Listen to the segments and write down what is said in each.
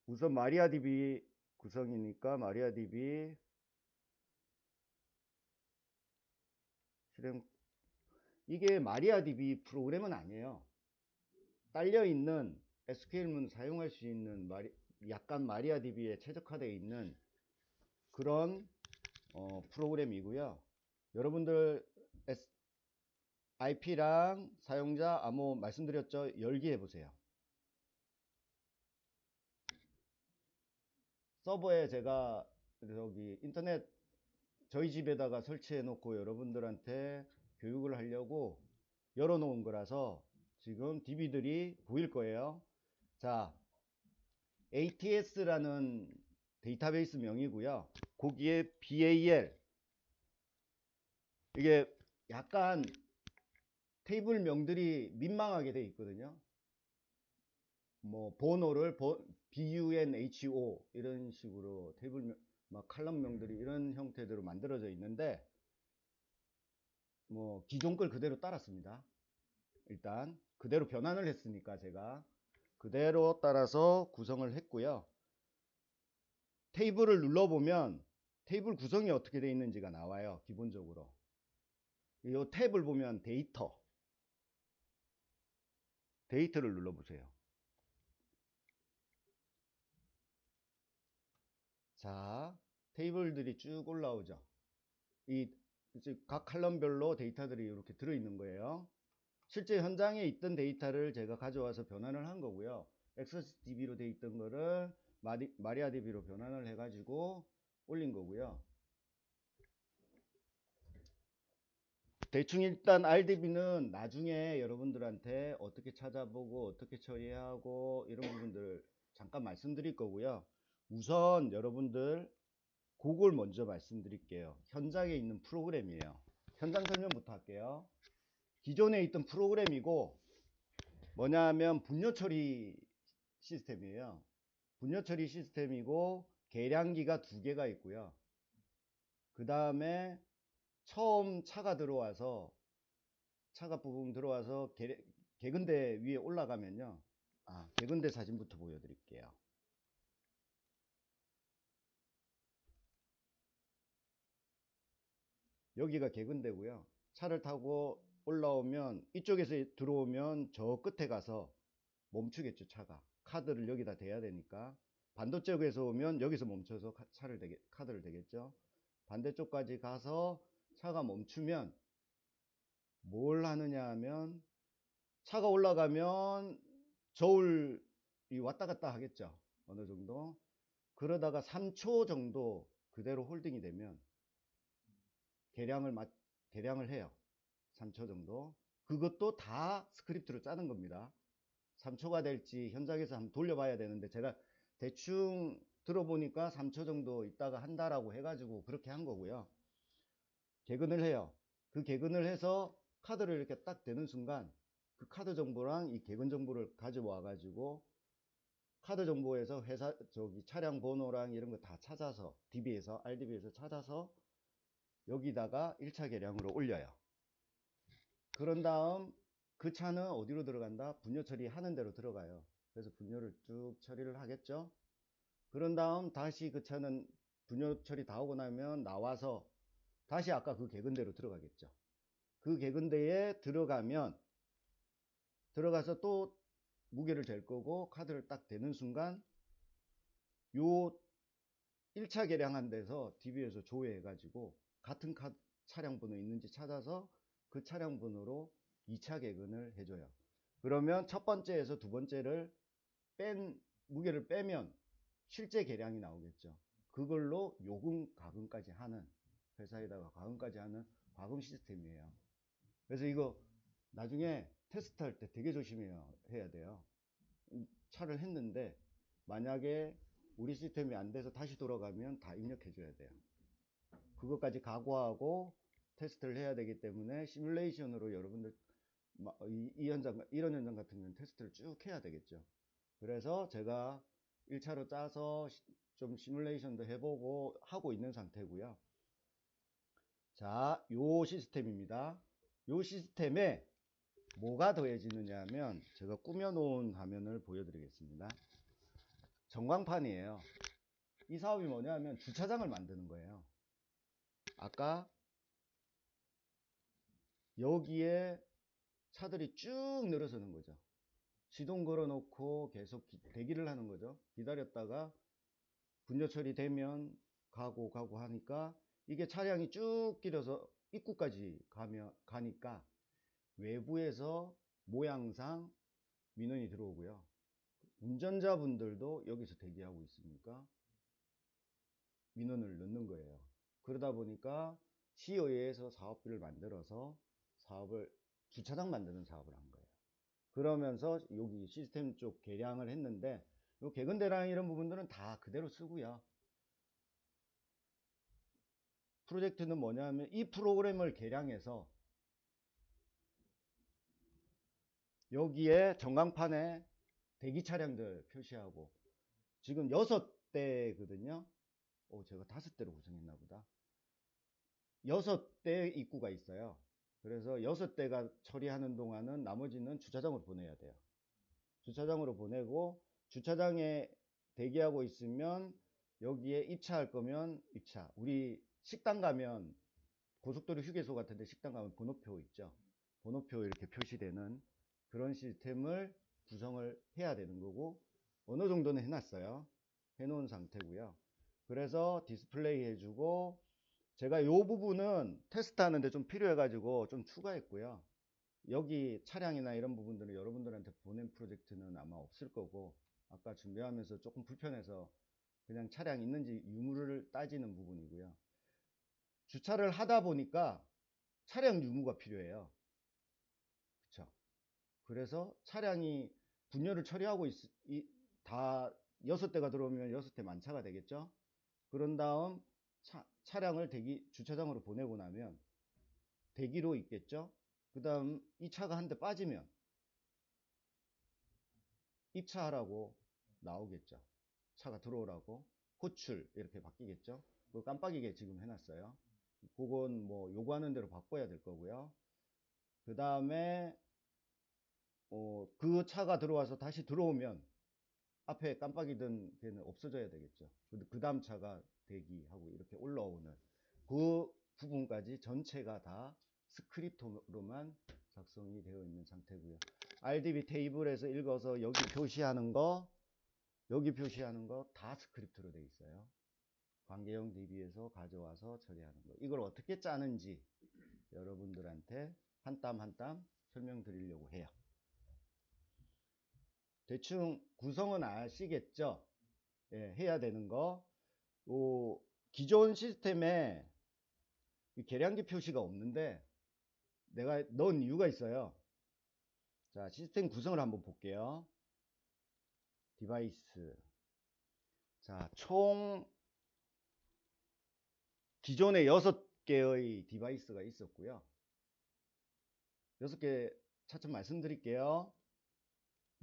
우선 마리아DB 구성이니까 마리아DB 실행. 이게 마리아DB 프로그램은 아니에요. 딸려있는 SQL문 사용할 수 있는 약간 마리아DB에 최적화되어 있는 그런 프로그램이고요. 여러분들 IP랑 사용자 암호 말씀드렸죠? 열기 해보세요. 서버에 제가 저기 인터넷 저희 집에다가 설치해 놓고 여러분들한테 교육을 하려고 열어 놓은 거라서 지금 DB들이 보일 거예요. 자, ATS라는 데이터베이스 명이고요. 거기에 BAL, 이게 약간 테이블 명들이 민망하게 돼 있거든요. 뭐 번호를 BUNHO 이런 식으로 테이블 막 칼럼명들이 이런 형태대로 만들어져 있는데 뭐 기존 걸 그대로 따랐습니다. 일단 그대로 변환을 했으니까 제가 그대로 따라서 구성을 했고요. 테이블을 눌러보면 테이블 구성이 어떻게 되어 있는지가 나와요. 기본적으로 이 탭을 보면 데이터를 눌러보세요. 자, 테이블들이 쭉 올라오죠. 이 각 칼럼별로 데이터들이 이렇게 들어있는 거예요. 실제 현장에 있던 데이터를 제가 가져와서 변환을 한 거고요. XDB로 되어 있던 거를 마리아DB로 변환을 해가지고 올린 거고요. 대충 일단 RDB는 나중에 여러분들한테 어떻게 찾아보고 어떻게 처리하고 이런 부분들 잠깐 말씀드릴 거고요. 우선 여러분들 그걸 먼저 말씀드릴게요. 현장에 있는 프로그램이에요. 현장 설명부터 할게요. 기존에 있던 프로그램이고 뭐냐 하면 분뇨 처리 시스템이에요. 분뇨 처리 시스템이고 계량기가 두 개가 있고요. 그 다음에 처음 차가 부분 들어와서 개근대 위에 올라가면요. 개근대 사진부터 보여드릴게요. 여기가 개근대고요. 차를 타고 올라오면 이쪽에서 들어오면 저 끝에 가서 멈추겠죠. 차가 카드를 여기다 대야 되니까 반대쪽에서 오면 여기서 멈춰서 카드를 대겠죠. 반대쪽까지 가서 차가 멈추면 뭘 하느냐 하면 차가 올라가면 저울이 왔다 갔다 하겠죠. 어느 정도 그러다가 3초 정도 그대로 홀딩이 되면 계량을 해요. 3초 정도. 그것도 다 스크립트로 짜는 겁니다. 3초가 될지 현장에서 한번 돌려봐야 되는데 제가 대충 들어보니까 3초 정도 있다가 한다라고 해가지고 그렇게 한 거고요. 개근을 해요. 그 개근을 해서 카드를 이렇게 딱 대는 순간 그 카드 정보랑 이 개근 정보를 가져와 가지고 카드 정보에서 차량 번호랑 이런 거 다 찾아서 RDB에서 찾아서 여기다가 1차 계량으로 올려요. 그런 다음 그 차는 어디로 들어간다? 분뇨 처리하는 대로 들어가요. 그래서 분뇨를 쭉 처리를 하겠죠. 그런 다음 다시 그 차는 분뇨 처리 다 하고 나면 나와서 다시 아까 그 개근대로 들어가겠죠. 그 개근대에 들어가서 또 무게를 잴 거고 카드를 딱 대는 순간 요 1차 계량한 데서 DB에서 조회해 가지고 같은 차량 번호 있는지 찾아서 그 차량 번호로 2차 개근을 해줘요. 그러면 첫 번째에서 두 번째를 무게를 빼면 실제 계량이 나오겠죠. 그걸로 요금 가금까지 하는, 회사에다가 가금까지 하는 과금 시스템이에요. 그래서 이거 나중에 테스트 할 때 되게 조심해야 돼요. 차를 했는데 만약에 우리 시스템이 안 돼서 다시 돌아가면 다 입력해 줘야 돼요. 그것까지 각오하고 테스트를 해야 되기 때문에 시뮬레이션으로 여러분들 이런 현장 같은 경우는 테스트를 쭉 해야 되겠죠. 그래서 제가 1차로 짜서 좀 시뮬레이션도 해보고 하고 있는 상태고요. 자, 요 시스템입니다. 요 시스템에 뭐가 더해지느냐 하면 제가 꾸며놓은 화면을 보여드리겠습니다. 전광판이에요. 이 사업이 뭐냐면 주차장을 만드는 거예요. 아까 여기에 차들이 쭉 늘어서는 거죠. 시동 걸어 놓고 계속 대기를 하는 거죠. 기다렸다가 분뇨 처리되면 가고 하니까 이게 차량이 쭉 길어서 입구까지 가니까 외부에서 모양상 민원이 들어오고요. 운전자분들도 여기서 대기하고 있으니까 민원을 넣는 거예요. 그러다 보니까 시의회에서 사업비를 만들어서 주차장 만드는 사업을 한 거예요. 그러면서 여기 시스템 쪽 개량을 했는데, 요 개근대랑 이런 부분들은 다 그대로 쓰고요. 프로젝트는 뭐냐면 이 프로그램을 개량해서 여기에 전광판에 대기 차량들 표시하고, 지금 6대거든요. 제가 5대로 구성했나 보다. 6대 입구가 있어요. 그래서 6대가 처리하는 동안은 나머지는 주차장으로 보내야 돼요. 주차장으로 보내고, 주차장에 대기하고 있으면 여기에 입차할 거면 입차. 우리 식당 가면, 고속도로 휴게소 같은데 식당 가면 번호표 있죠. 번호표 이렇게 표시되는 그런 시스템을 구성을 해야 되는 거고, 어느 정도는 해놨어요. 해놓은 상태고요. 그래서 디스플레이 해주고, 제가 이 부분은 테스트 하는데 좀 필요해 가지고 좀 추가했고요. 여기 차량이나 이런 부분들은 여러분들한테 보낸 프로젝트는 아마 없을 거고, 아까 준비하면서 조금 불편해서 그냥 차량 있는지 유무를 따지는 부분이고요. 주차를 하다 보니까 차량 유무가 필요해요. 그쵸? 그래서 차량이 분열을 처리하고 다 6대가 들어오면 6대 만차가 되겠죠? 그런 다음 차량을 주차장으로 보내고 나면 대기로 있겠죠? 그 다음 이 차가 한 대 빠지면 입차하라고 나오겠죠. 차가 들어오라고 호출 이렇게 바뀌겠죠. 그거 깜빡이게 지금 해놨어요. 그건 뭐 요구하는 대로 바꿔야 될 거고요. 그 다음에 그 차가 들어와서 다시 들어오면 앞에 깜빡이든 걔는 없어져야 되겠죠. 그 다음 차가 대기하고 이렇게 올라오는 그 부분까지 전체가 다 스크립트로만 작성이 되어 있는 상태고요. RDB 테이블에서 읽어서 여기 표시하는 거 다 스크립트로 되어 있어요. 관계형 DB에서 가져와서 처리하는 거. 이걸 어떻게 짜는지 여러분들한테 한 땀 한 땀 설명드리려고 해요. 대충 구성은 아시겠죠? 예, 해야 되는 거. 기존 시스템에 계량기 표시가 없는데 내가 넣은 이유가 있어요. 자, 시스템 구성을 한번 볼게요. 디바이스. 자, 총 기존에 6개의 디바이스가 있었고요. 6개 차츰 말씀드릴게요.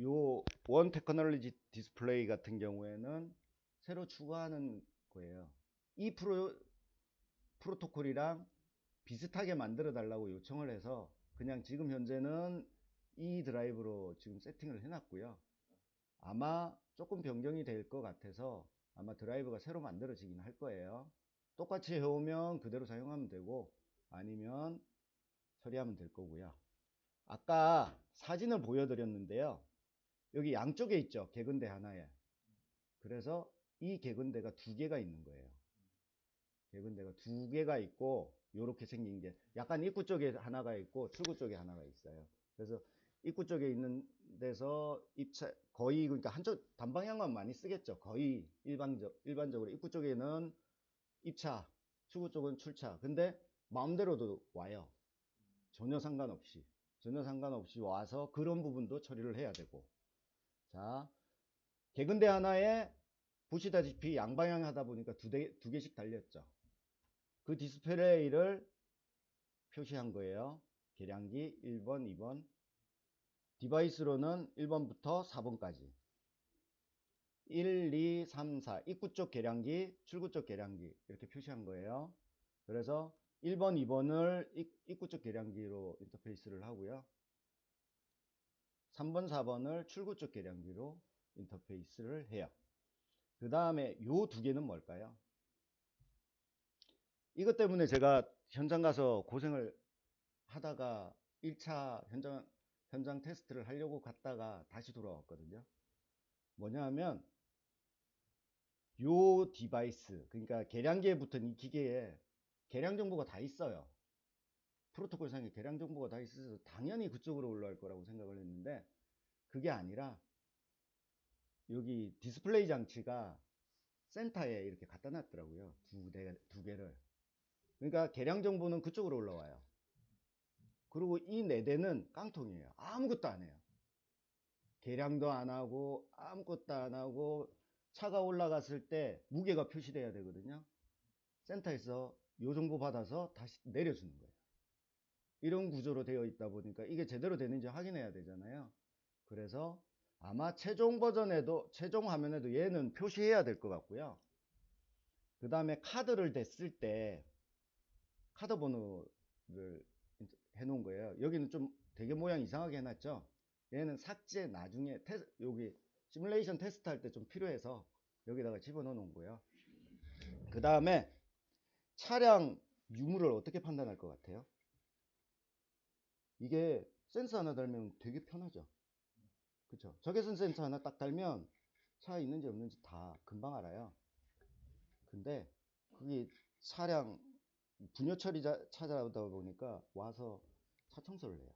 요 원 테크놀로지 디스플레이 같은 경우에는 새로 추가하는 거예요. 이 프로토콜이랑 비슷하게 만들어 달라고 요청을 해서 그냥 지금 현재는 이 드라이브로 지금 세팅을 해놨고요. 아마 조금 변경이 될 것 같아서 아마 드라이브가 새로 만들어지긴 할 거예요. 똑같이 해오면 그대로 사용하면 되고 아니면 처리하면 될 거고요. 아까 사진을 보여드렸는데요. 여기 양쪽에 있죠. 개근대 하나에. 그래서 이 개근대가 2개가 있는 거예요. 개근대가 2개가 있고 이렇게 생긴 게 약간 입구 쪽에 하나가 있고 출구 쪽에 하나가 있어요. 그래서 입구 쪽에 있는 데서 거의 그러니까 한쪽 단방향만 많이 쓰겠죠. 거의 일반적으로 입구 쪽에는 입차, 출구 쪽은 출차. 근데 마음대로도 와요. 전혀 상관없이 와서 그런 부분도 처리를 해야 되고. 자, 개근대 하나에 보시다시피 양방향 하다 보니까 두 개씩 달렸죠. 그 디스플레이를 표시한 거예요. 계량기 1번, 2번. 디바이스로는 1번부터 4번까지. 1, 2, 3, 4. 입구 쪽 계량기, 출구 쪽 계량기. 이렇게 표시한 거예요. 그래서 1번, 2번을 입구 쪽 계량기로 인터페이스를 하고요. 3번, 4번을 출구 쪽 계량기로 인터페이스를 해요. 그 다음에 요 두 개는 뭘까요? 이것 때문에 제가 현장 가서 고생을 하다가 1차 현장 테스트를 하려고 갔다가 다시 돌아왔거든요. 뭐냐 하면 요 디바이스, 그러니까 계량기에 붙은 이 기계에 계량 정보가 다 있어요. 프로토콜상에 계량 정보가 다 있어서 당연히 그쪽으로 올라갈 거라고 생각을 했는데 그게 아니라 여기 디스플레이 장치가 센터에 이렇게 갖다 놨더라고요. 두 개를. 그러니까 계량 정보는 그쪽으로 올라와요. 그리고 이 4대는 깡통이에요. 아무것도 안 해요. 계량도 안 하고 아무것도 안 하고 차가 올라갔을 때 무게가 표시돼야 되거든요. 센터에서 요 정보 받아서 다시 내려주는 거예요. 이런 구조로 되어 있다 보니까 이게 제대로 되는지 확인해야 되잖아요. 그래서 아마 최종 버전에도, 최종 화면에도 얘는 표시해야 될 것 같고요. 그 다음에 카드를 댔을 때 카드 번호를 해 놓은 거예요. 여기는 좀 되게 모양 이상하게 해놨죠. 얘는 삭제 나중에 여기 시뮬레이션 테스트 할 때 좀 필요해서 여기다가 집어넣어 놓은 거예요. 그 다음에 차량 유무를 어떻게 판단할 것 같아요? 이게 센서 하나 달면 되게 편하죠. 그쵸? 적외선 센서 하나 딱 달면 차 있는지 없는지 다 금방 알아요. 근데 그게 차량 분요 처리 찾아오다 보니까 와서 차 청소를 해요.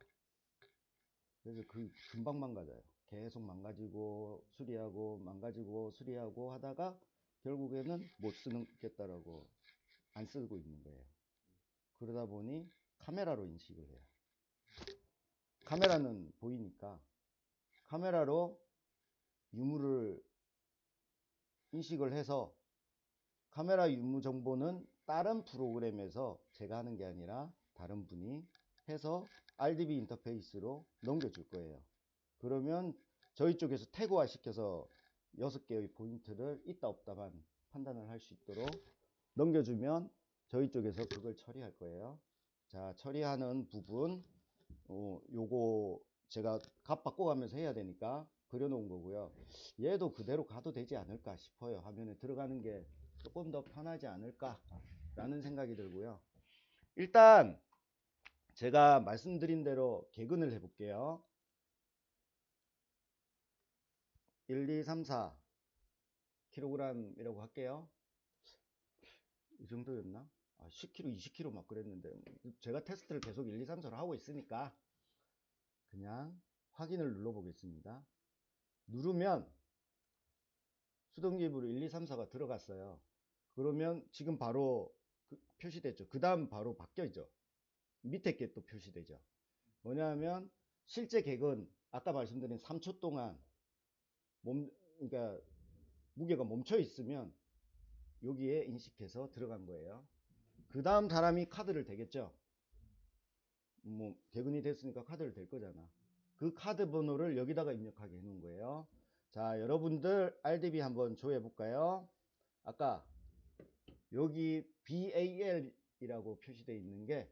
그래서 그 금방 망가져요. 계속 망가지고 수리하고 망가지고 수리하고 하다가 결국에는 못 쓰겠다라고 안 쓰고 있는 거예요. 그러다 보니 카메라로 인식을 해요. 카메라는 보이니까 카메라로 유무를 인식을 해서 카메라 유무 정보는 다른 프로그램에서 제가 하는 게 아니라 다른 분이 해서 RDB 인터페이스로 넘겨줄 거예요. 그러면 저희 쪽에서 태그화 시켜서 6개의 포인트를 있다 없다만 판단을 할 수 있도록 넘겨주면 저희 쪽에서 그걸 처리할 거예요. 자, 처리하는 부분 요거 제가 값 바꿔가면서 해야 되니까 그려놓은 거고요. 얘도 그대로 가도 되지 않을까 싶어요. 화면에 들어가는 게 조금 더 편하지 않을까 라는 생각이 들고요. 일단 제가 말씀드린 대로 개근을 해 볼게요. 1, 2, 3, 4 kg이라고 할게요. 이 정도였나? 10kg, 20kg 막 그랬는데 제가 테스트를 계속 1, 2, 3, 4로 하고 있으니까 그냥 확인을 눌러 보겠습니다. 누르면 수동기입으로 1, 2, 3, 4가 들어갔어요. 그러면 지금 바로 표시됐죠. 그 다음 바로 바뀌어있죠. 밑에 게 또 표시되죠. 뭐냐면 실제 객은 아까 말씀드린 3초 동안 그러니까 무게가 멈춰 있으면 여기에 인식해서 들어간 거예요. 그 다음 사람이 카드를 대겠죠. 뭐 개근이 됐으니까 카드를 댈 거잖아. 그 카드 번호를 여기다가 입력하게 해 놓은 거예요. 자, 여러분들 RDB 한번 조회해 볼까요? 아까 여기 BAL이라고 표시되어 있는 게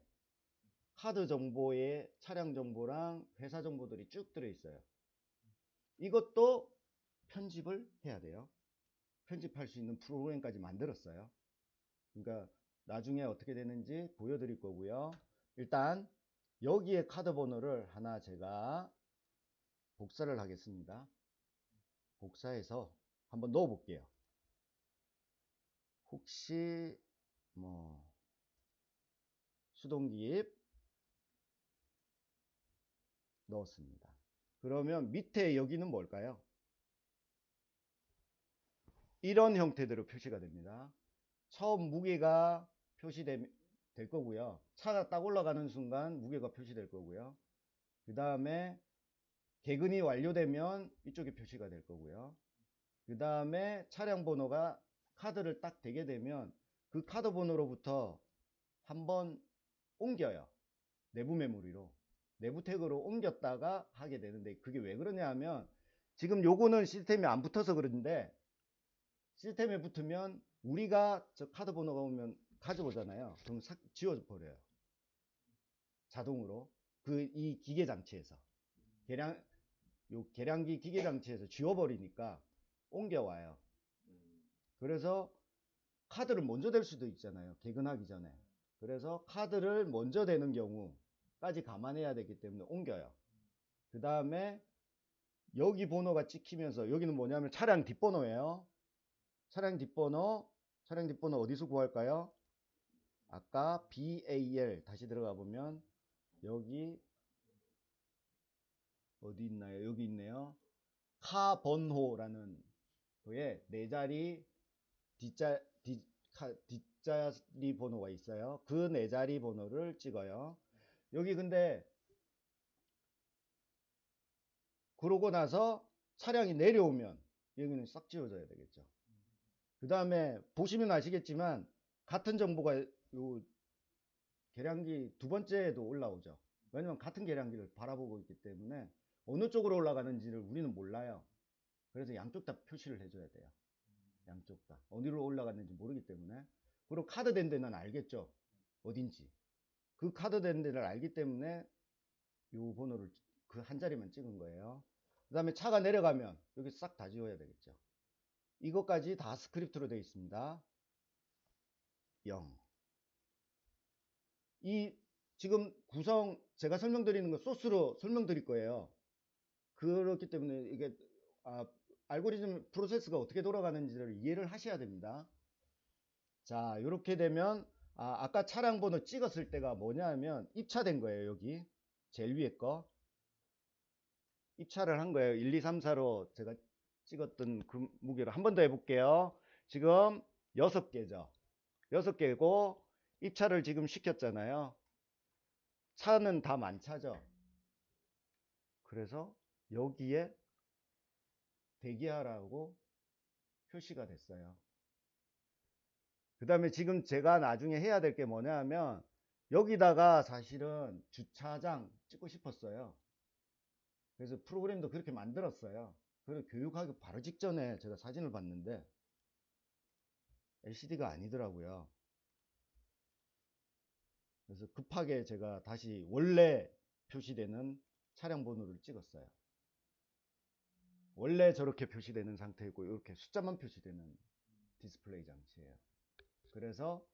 카드 정보에 차량 정보랑 회사 정보들이 쭉 들어 있어요. 이것도 편집을 해야 돼요. 편집할 수 있는 프로그램까지 만들었어요. 그러니까 나중에 어떻게 되는지 보여드릴 거고요. 일단 여기에 카드 번호를 하나 제가 복사를 하겠습니다. 복사해서 한번 넣어 볼게요. 혹시 뭐 수동기입 넣었습니다. 그러면 밑에 여기는 뭘까요? 이런 형태대로 표시가 됩니다. 처음 무게가 표시될 거고요. 차가 딱 올라가는 순간 무게가 표시될 거고요. 그 다음에 개근이 완료되면 이쪽에 표시가 될 거고요. 그 다음에 차량 번호가 카드를 딱 대게 되면 그 카드 번호로부터 한번 옮겨요. 내부 메모리로. 내부 태그로 옮겼다가 하게 되는데 그게 왜 그러냐 하면 지금 요거는 시스템이 안 붙어서 그런데 시스템에 붙으면 우리가 저 카드 번호가 오면 가져오잖아요. 그럼 지워버려요. 자동으로. 이 기계 장치에서. 계량기 기계 장치에서 지워버리니까 옮겨와요. 그래서 카드를 먼저 댈 수도 있잖아요. 개근하기 전에. 그래서 카드를 먼저 대는 경우까지 감안해야 되기 때문에 옮겨요. 그 다음에 여기 번호가 찍히면서 여기는 뭐냐면 차량 뒷번호예요. 차량 뒷번호 어디서 구할까요? 아까 BAL 다시 들어가 보면 여기 어디 있나요? 여기 있네요. 카 번호라는 거에 네 자리 뒷자리 번호가 있어요. 그 네 자리 번호를 찍어요. 여기 근데 그러고 나서 차량이 내려오면 여기는 싹 지워져야 되겠죠. 그 다음에 보시면 아시겠지만 같은 정보가 요 계량기 두 번째에도 올라오죠. 왜냐면 같은 계량기를 바라보고 있기 때문에 어느 쪽으로 올라가는지를 우리는 몰라요. 그래서 양쪽 다 표시를 해줘야 돼요. 양쪽 다 어디로 올라갔는지 모르기 때문에. 그리고 카드 된 데는 알겠죠, 어딘지. 그 카드 된 데를 알기 때문에 요 번호를 그 한 자리만 찍은 거예요. 그 다음에 차가 내려가면 여기 싹 다 지워야 되겠죠. 이것까지 다 스크립트로 되어 있습니다. 0. 이 지금 구성 제가 설명드리는 거 소스로 설명드릴 거예요. 그렇기 때문에 이게 알고리즘 프로세스가 어떻게 돌아가는지를 이해를 하셔야 됩니다. 자, 이렇게 되면 아까 차량 번호 찍었을 때가 뭐냐면 입차된 거예요. 여기 제일 위에 거 입차를 한 거예요. 1, 2, 3, 4로 제가 찍었던 그 무게로 한 번 더 해볼게요. 지금 6개죠. 6개고 입차를 지금 시켰잖아요. 차는 다 만차죠. 그래서 여기에 대기하라고 표시가 됐어요. 그 다음에 지금 제가 나중에 해야 될 게 뭐냐 하면 여기다가 사실은 주차장 찍고 싶었어요. 그래서 프로그램도 그렇게 만들었어요. 그리고 교육하기 바로 직전에 제가 사진을 봤는데 LCD가 아니더라고요. 그래서 급하게 제가 다시 원래 표시되는 차량 번호를 찍었어요. 원래 저렇게 표시되는 상태이고 이렇게 숫자만 표시되는 디스플레이 장치예요. 그래서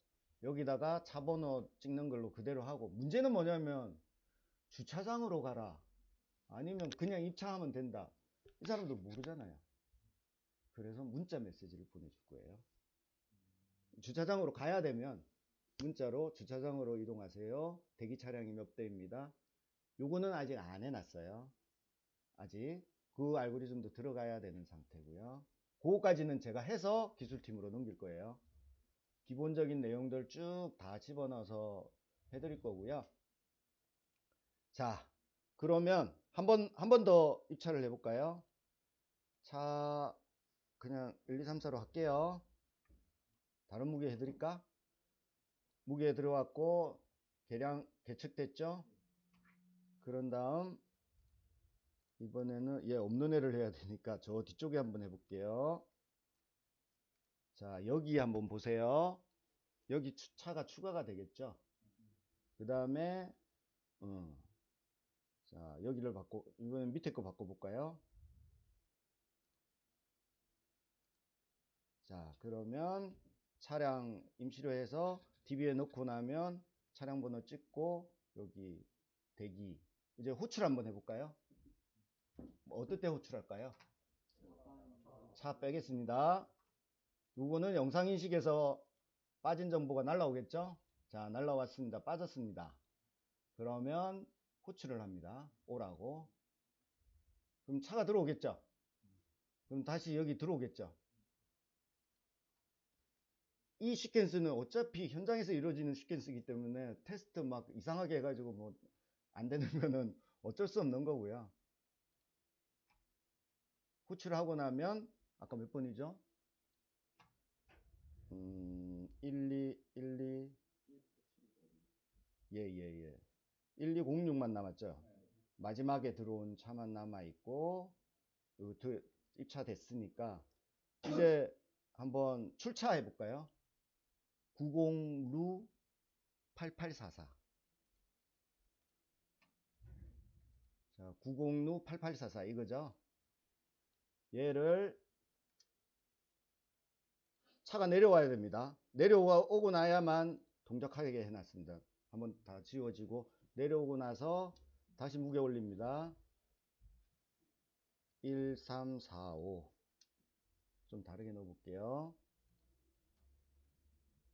여기다가 차 번호 찍는 걸로 그대로 하고, 문제는 뭐냐면 주차장으로 가라 아니면 그냥 입차하면 된다, 이 사람도 모르잖아요. 그래서 문자 메시지를 보내줄 거예요. 주차장으로 가야 되면 문자로 주차장으로 이동하세요, 대기 차량이 몇 대입니다. 요거는 아직 안 해놨어요. 아직 그 알고리즘도 들어가야 되는 상태고요. 그거까지는 제가 해서 기술팀으로 넘길 거예요. 기본적인 내용들 쭉 다 집어넣어서 해드릴 거고요. 자, 그러면 한 번 더 입찰을 해볼까요? 차 그냥 1, 2, 3, 4로 할게요. 다른 무게 해드릴까? 무게 들어왔고 계량 계측됐죠? 그런 다음 이번에는 얘 없는 애를 해야 되니까 저 뒤쪽에 한번 해볼게요. 자, 여기 한번 보세요. 여기 차가 추가가 되겠죠? 그 다음에 자, 여기를 이번엔 밑에 거 바꿔볼까요? 자, 그러면 차량 임시로 해서 DB에 넣고 나면 차량 번호 찍고 여기 대기. 이제 호출 한번 해볼까요? 어떨 때 호출할까요? 차 빼겠습니다. 요거는 영상인식에서 빠진 정보가 날라오겠죠? 자, 날라왔습니다. 빠졌습니다. 그러면 호출을 합니다. 오라고. 그럼 차가 들어오겠죠? 그럼 다시 여기 들어오겠죠? 이 시퀀스는 어차피 현장에서 이루어지는 시퀀스이기 때문에 테스트 막 이상하게 해가지고 뭐 안 되는 거는 어쩔 수 없는 거고요. 호출하고 나면 아까 몇 번이죠? 1212 예예예 1206만 남았죠. 마지막에 들어온 차만 남아 있고 입차됐으니까 이제 한번 출차 해볼까요? 90루 8844. 자, 90루 8844 이거죠. 얘를 차가 내려와야 됩니다. 내려오고 나야만 동작하게 해놨습니다. 한번 다 지워지고 내려오고 나서 다시 무게 올립니다. 1, 3, 4, 5. 좀 다르게 넣어볼게요.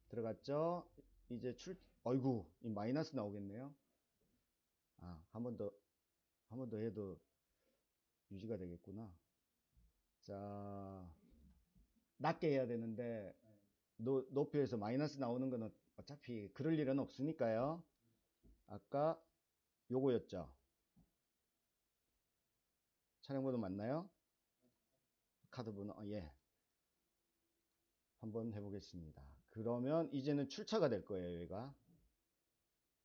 들어갔죠? 이제 어이구, 이 마이너스 나오겠네요. 한 번 더 해도 유지가 되겠구나. 자, 낮게 해야 되는데, 높이에서 마이너스 나오는 거는 어차피 그럴 일은 없으니까요. 아까 요거였죠. 차량 번호 맞나요? 카드 번호, 예. 한번 해보겠습니다. 그러면 이제는 출차가 될 거예요, 얘가.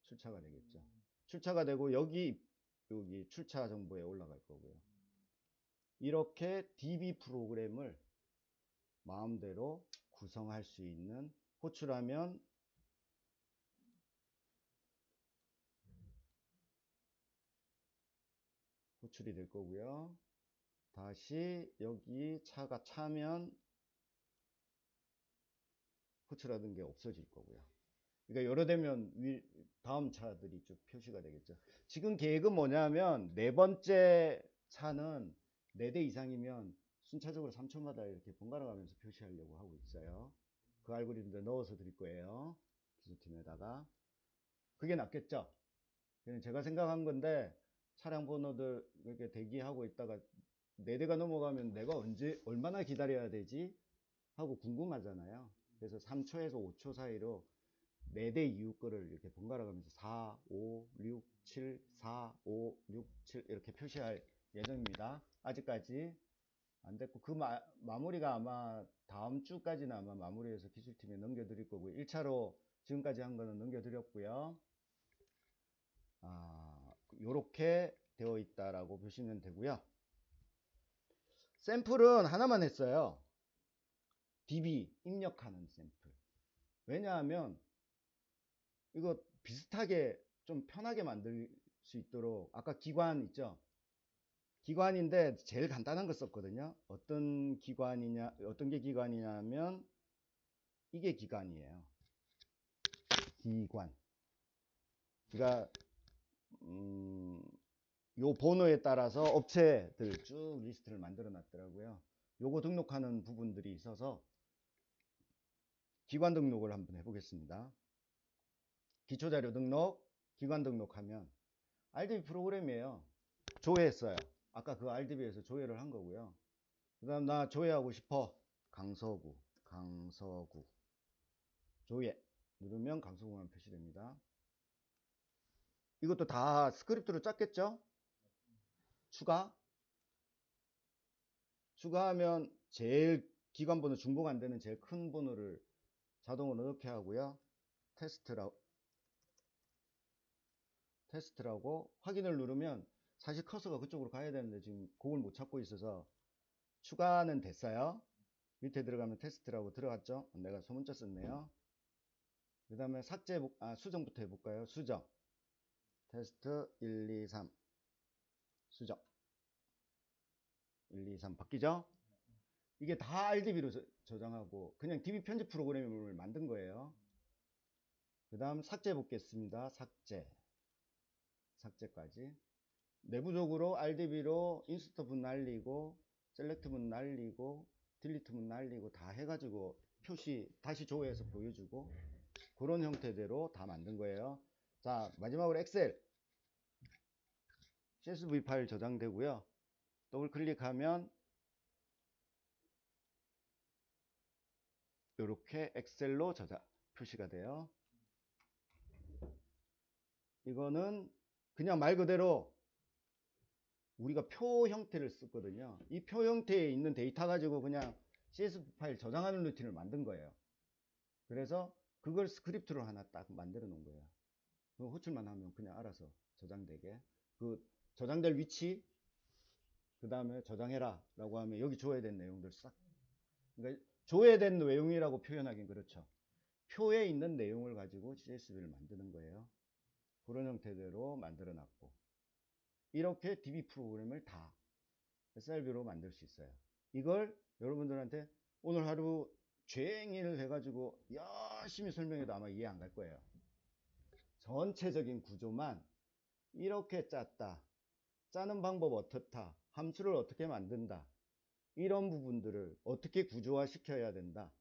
출차가 되겠죠. 출차가 되고, 여기 출차 정보에 올라갈 거고요. 이렇게 DB 프로그램을 마음대로 구성할 수 있는, 호출하면 호출이 될 거고요. 다시 여기 차가 차면 호출하던 게 없어질 거고요. 그러니까 여러 되면 다음 차들이 쭉 표시가 되겠죠. 지금 계획은 뭐냐면 네 번째 차는 4대 이상이면 순차적으로 3초마다 이렇게 번갈아 가면서 표시하려고 하고 있어요. 그 알고리즘도 넣어서 드릴 거예요. 기술팀에다가. 그게 낫겠죠? 제가 생각한 건데 차량 번호들 이렇게 대기하고 있다가 4대가 넘어가면 내가 얼마나 기다려야 되지? 하고 궁금하잖아요. 그래서 3초에서 5초 사이로 4대 이후 거를 이렇게 번갈아 가면서 4, 5, 6, 7, 4, 5, 6, 7 이렇게 표시할 예정입니다. 아직까지 안 됐고, 그 마무리가 아마 다음 주까지는 아마 마무리해서 기술팀에 넘겨드릴 거고요. 1차로 지금까지 한 거는 넘겨드렸고요. 요렇게 되어 있다라고 보시면 되고요. 샘플은 하나만 했어요. DB 입력하는 샘플. 왜냐하면 이거 비슷하게 좀 편하게 만들 수 있도록, 아까 기관 있죠? 기관인데 제일 간단한 거 썼거든요. 어떤 게 기관이냐면 이게 기관이에요. 기관. 그러니까 요 번호에 따라서 업체들 쭉 리스트를 만들어 놨더라고요. 요거 등록하는 부분들이 있어서 기관 등록을 한번 해보겠습니다. 기초자료 등록, 기관 등록하면 RDB 프로그램이에요. 조회했어요. 아까 그 RDB에서 조회를 한 거고요. 그 다음 나 조회하고 싶어. 강서구 조회 누르면 강서구만 표시됩니다. 이것도 다 스크립트로 짰겠죠? 추가하면 제일 기관 번호 중복 안 되는 제일 큰 번호를 자동으로 넣게 하고요. 테스트라고 확인을 누르면 사실 커서가 그쪽으로 가야 되는데 지금 그걸 못 찾고 있어서 추가는 됐어요. 밑에 들어가면 테스트라고 들어갔죠. 내가 소문자 썼네요. 그 다음에 수정부터 해볼까요? 수정 테스트 1, 2, 3 수정 1, 2, 3 바뀌죠? 이게 다 RDB로 저장하고 그냥 DB 편집 프로그램을 만든 거예요. 그 다음 삭제 보겠습니다. 삭제까지 내부적으로 RDB로 인스터 문 날리고 셀렉트 문 날리고 딜리트 문 날리고 다 해가지고 표시 다시 조회해서 보여주고 그런 형태대로 다 만든 거예요. 자, 마지막으로 엑셀 CSV 파일 저장되고요. 더블 클릭하면 이렇게 엑셀로 표시가 돼요. 이거는 그냥 말 그대로 우리가 표 형태를 썼거든요. 이 표 형태에 있는 데이터 가지고 그냥 CSV 파일 저장하는 루틴을 만든 거예요. 그래서 그걸 스크립트로 하나 딱 만들어 놓은 거예요. 호출만 하면 그냥 알아서 저장되게. 그 저장될 위치, 그 다음에 저장해라 라고 하면 여기 조회된 내용들 싹. 그러니까 조회된 내용이라고 표현하긴 그렇죠. 표에 있는 내용을 가지고 CSV를 만드는 거예요. 그런 형태대로 만들어 놨고. 이렇게 DB 프로그램을 다 SRB로 만들 수 있어요. 이걸 여러분들한테 오늘 하루 쟁일 해가지고 열심히 설명해도 아마 이해 안 갈 거예요. 전체적인 구조만 이렇게 짰다. 짜는 방법 어떻다. 함수를 어떻게 만든다. 이런 부분들을 어떻게 구조화 시켜야 된다.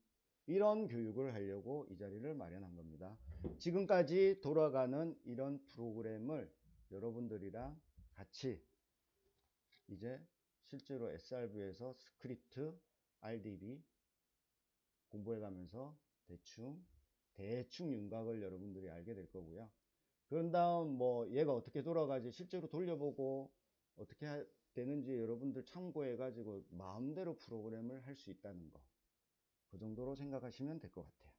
이런 교육을 하려고 이 자리를 마련한 겁니다. 지금까지 돌아가는 이런 프로그램을 여러분들이랑 같이 이제 실제로 SRV에서 스크립트, RDB 공부해 가면서 대충 윤곽을 여러분들이 알게 될 거고요. 그런 다음 뭐 얘가 어떻게 돌아가지 실제로 돌려보고 어떻게 되는지 여러분들 참고해 가지고 마음대로 프로그램을 할 수 있다는 거, 그 정도로 생각하시면 될 것 같아요.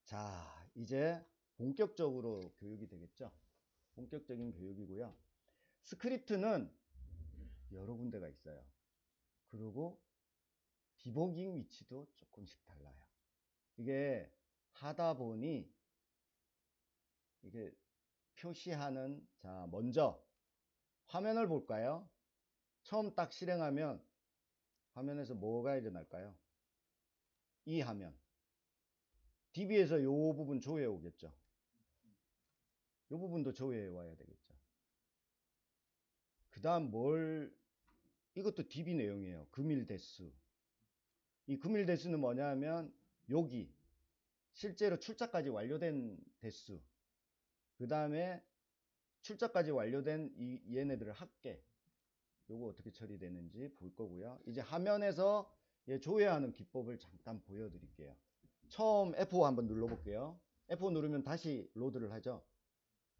자, 이제 본격적으로 교육이 되겠죠. 본격적인 교육이고요. 스크립트는 여러 군데가 있어요. 그리고 디버깅 위치도 조금씩 달라요. 이게 하다 보니 이게 표시하는, 자, 먼저 화면을 볼까요? 처음 딱 실행하면 화면에서 뭐가 일어날까요? 이 화면. DB에서 요 부분 조회해 오겠죠. 요 부분도 조회해 와야 되겠죠. 그 다음 이것도 DB 내용이에요. 금일 대수. 이 금일 대수는 뭐냐 하면 여기 실제로 출자까지 완료된 대수, 그 다음에 출자까지 완료된 얘네들을 합계, 요거 어떻게 처리되는지 볼 거고요. 이제 화면에서 조회하는 기법을 잠깐 보여드릴게요. 처음 F5 한번 눌러볼게요. F5 누르면 다시 로드를 하죠.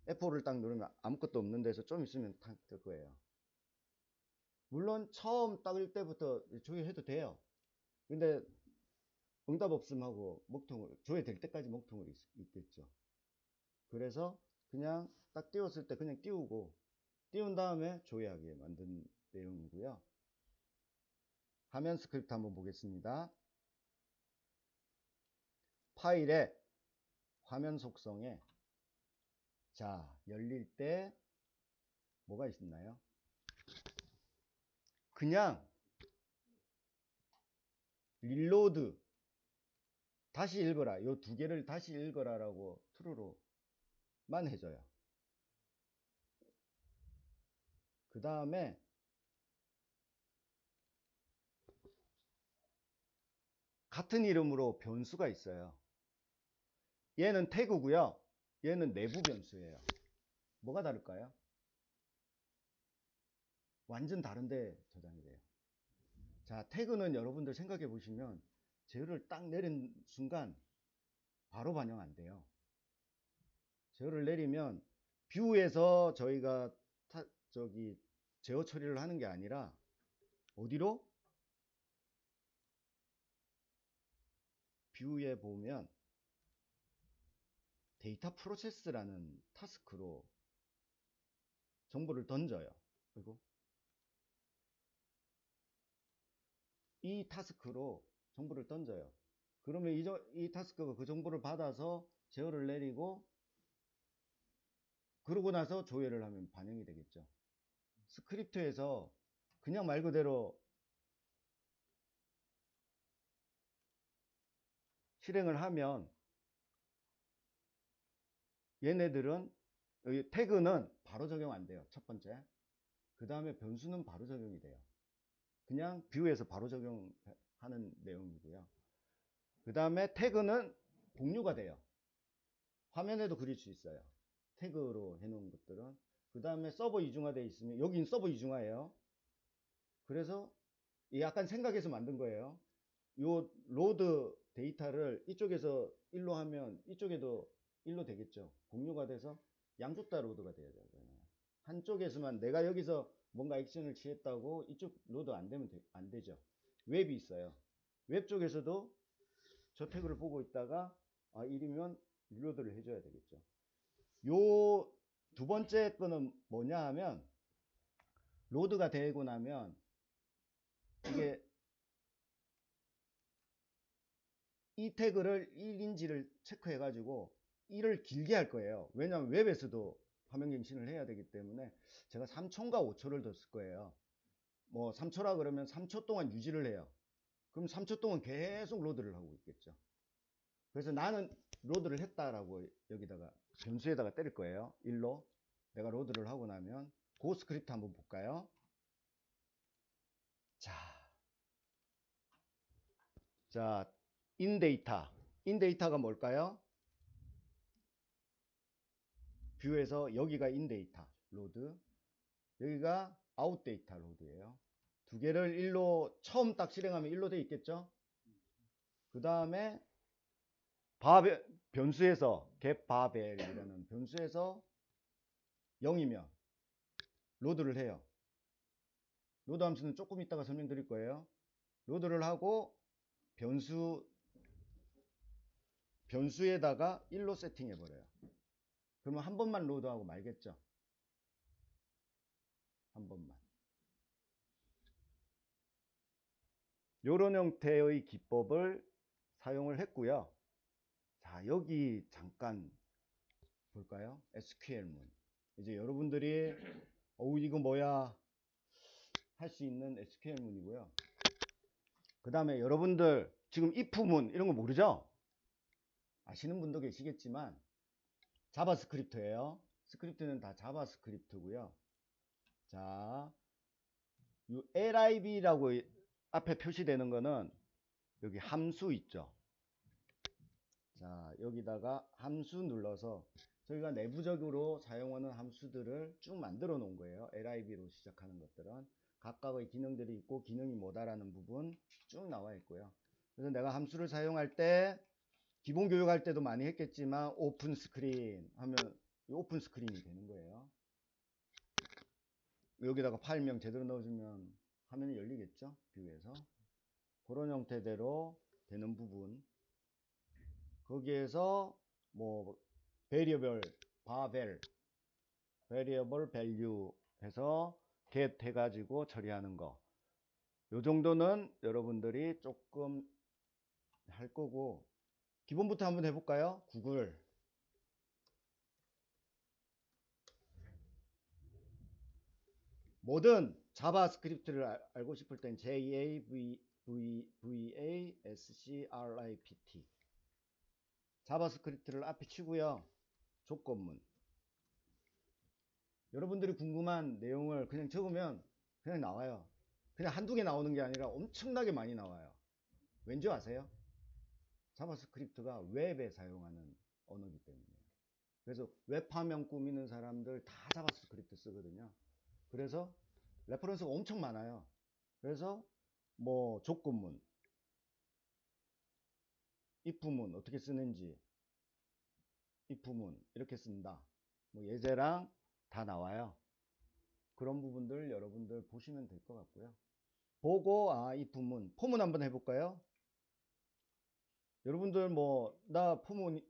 F5를 딱 누르면 아무것도 없는 데서 좀 있으면 탁 뜰 거예요. 물론 처음 딱일 때부터 조회해도 돼요. 근데 응답 없음 하고 먹통을, 조회될 때까지 먹통을 있겠죠. 그래서 그냥 딱 띄웠을 때 그냥 띄우고, 띄운 다음에 조회하게 만든 내용이고요. 화면 스크립트 한번 보겠습니다. 파일에 화면 속성에, 자, 열릴 때 뭐가 있나요? 그냥 릴로드, 다시 읽어라, 요 두 개를 다시 읽어라 라고 true로만 해줘요. 그 다음에 같은 이름으로 변수가 있어요. 얘는 태그고요. 얘는 내부 변수예요. 뭐가 다를까요? 완전 다른데 저장이 돼요. 자, 태그는 여러분들 생각해 보시면 제어를 딱 내린 순간 바로 반영 안 돼요. 제어를 내리면 뷰에서 저희가 제어 처리를 하는 게 아니라 어디로? 뷰에 보면 데이터 프로세스라는 타스크로 정보를 던져요. 그리고 이 타스크로 정보를 던져요. 그러면 이 타스크가 그 정보를 받아서 제어를 내리고, 그러고 나서 조회를 하면 반영이 되겠죠. 스크립트에서 그냥 말 그대로 실행을 하면 얘네들은 태그는 바로 적용 안 돼요. 첫 번째. 그 다음에 변수는 바로 적용이 돼요. 그냥 뷰에서 바로 적용하는 내용이고요. 그 다음에 태그는 공유가 돼요. 화면에도 그릴 수 있어요. 태그로 해놓은 것들은. 그 다음에 서버 이중화되어 있으면, 여긴 서버 이중화예요. 그래서 약간 생각해서 만든 거예요. 요 로드 데이터를 이쪽에서 일로 하면 이쪽에도 일로 되겠죠. 공유가 돼서 양쪽 다 로드가 돼야 되잖아요. 한쪽에서만 내가 여기서 뭔가 액션을 취했다고 이쪽 로드 안 되면 안 되죠. 웹이 있어요. 웹 쪽에서도 저 태그를 보고 있다가 이리면 릴로드를 해줘야 되겠죠. 요 두 번째 거는 뭐냐 하면, 로드가 되고 나면 이게 이 태그를 1인지를 체크해 가지고 1을 길게 할 거예요. 왜냐하면 웹에서도 화면 갱신을 해야 되기 때문에 제가 3초인가 5초를 더 쓸 거예요. 뭐 3초라 그러면 3초 동안 유지를 해요. 그럼 3초 동안 계속 로드를 하고 있겠죠. 그래서 나는 로드를 했다라고 여기다가 변수에다가 때릴 거예요. 1로. 내가 로드를 하고 나면 그 스크립트 한번 볼까요? 자, 인데이터. 인데이터가 뭘까요? 뷰에서 여기가 인데이터 로드, 여기가 아웃데이터 로드예요. 두 개를 1로 처음 딱 실행하면 1로 돼 있겠죠? 그 다음에 변수에서 getBarbell이라는 변수에서 0이면 로드를 해요. 로드 함수는 조금 이따가 설명드릴 거예요. 로드를 하고 변수에다가 1로 세팅해 버려요. 그러면 한 번만 로드하고 말겠죠? 한 번만. 이런 형태의 기법을 사용을 했고요. 자, 여기 잠깐 볼까요? SQL문. 이제 여러분들이 이거 뭐야 할 수 있는 SQL문이고요. 그 다음에 여러분들 지금 if문 이런 거 모르죠? 아시는 분도 계시겠지만 자바스크립트예요. 스크립트는 다 자바스크립트고요. 자, 이 lib라고 앞에 표시되는 거는 여기 함수 있죠. 자, 여기다가 함수 눌러서 저희가 내부적으로 사용하는 함수들을 쭉 만들어 놓은 거예요. lib로 시작하는 것들은 각각의 기능들이 있고 기능이 뭐다라는 부분 쭉 나와 있고요. 그래서 내가 함수를 사용할 때 기본 교육할 때도 많이 했겠지만 오픈 스크린 하면 오픈 스크린이 되는 거예요. 여기다가 파일명 제대로 넣어주면 화면이 열리겠죠? 뷰에서 그런 형태대로 되는 부분, 거기에서 뭐 variable value 해서 get 해가지고 처리하는 거, 요 정도는 여러분들이 조금 할 거고, 기본부터 한번 해볼까요? 구글 뭐든 자바스크립트를 알고 싶을 땐 JAVASCRIPT 자바스크립트를 앞에 치고요. 조건문, 여러분들이 궁금한 내용을 그냥 적으면 그냥 나와요. 그냥 한두 개 나오는 게 아니라 엄청나게 많이 나와요. 왠지 아세요? 자바스크립트가 웹에 사용하는 언어이기 때문이에요. 그래서 웹 화면 꾸미는 사람들 다 자바스크립트 쓰거든요. 그래서 레퍼런스가 엄청 많아요. 그래서 뭐 조건문, if문 어떻게 쓰는지, if문 이렇게 쓴다, 뭐 예제랑 다 나와요. 그런 부분들 여러분들 보시면 될 것 같고요. 보고 if문 포문 한번 해볼까요? 여러분들 뭐 나 포문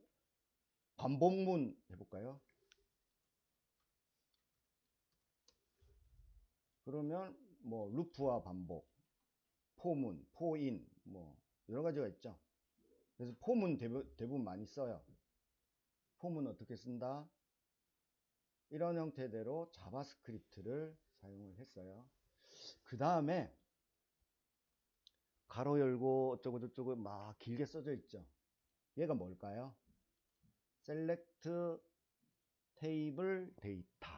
반복문 해볼까요? 그러면 뭐 루프와 반복, 포문, 포인 뭐 여러 가지가 있죠. 그래서 포문 대부분 많이 써요. 포문 어떻게 쓴다? 이런 형태대로 자바스크립트를 사용을 했어요. 그 다음에 가로 열고 어쩌고 저쩌고 막 길게 써져 있죠. 얘가 뭘까요? select table data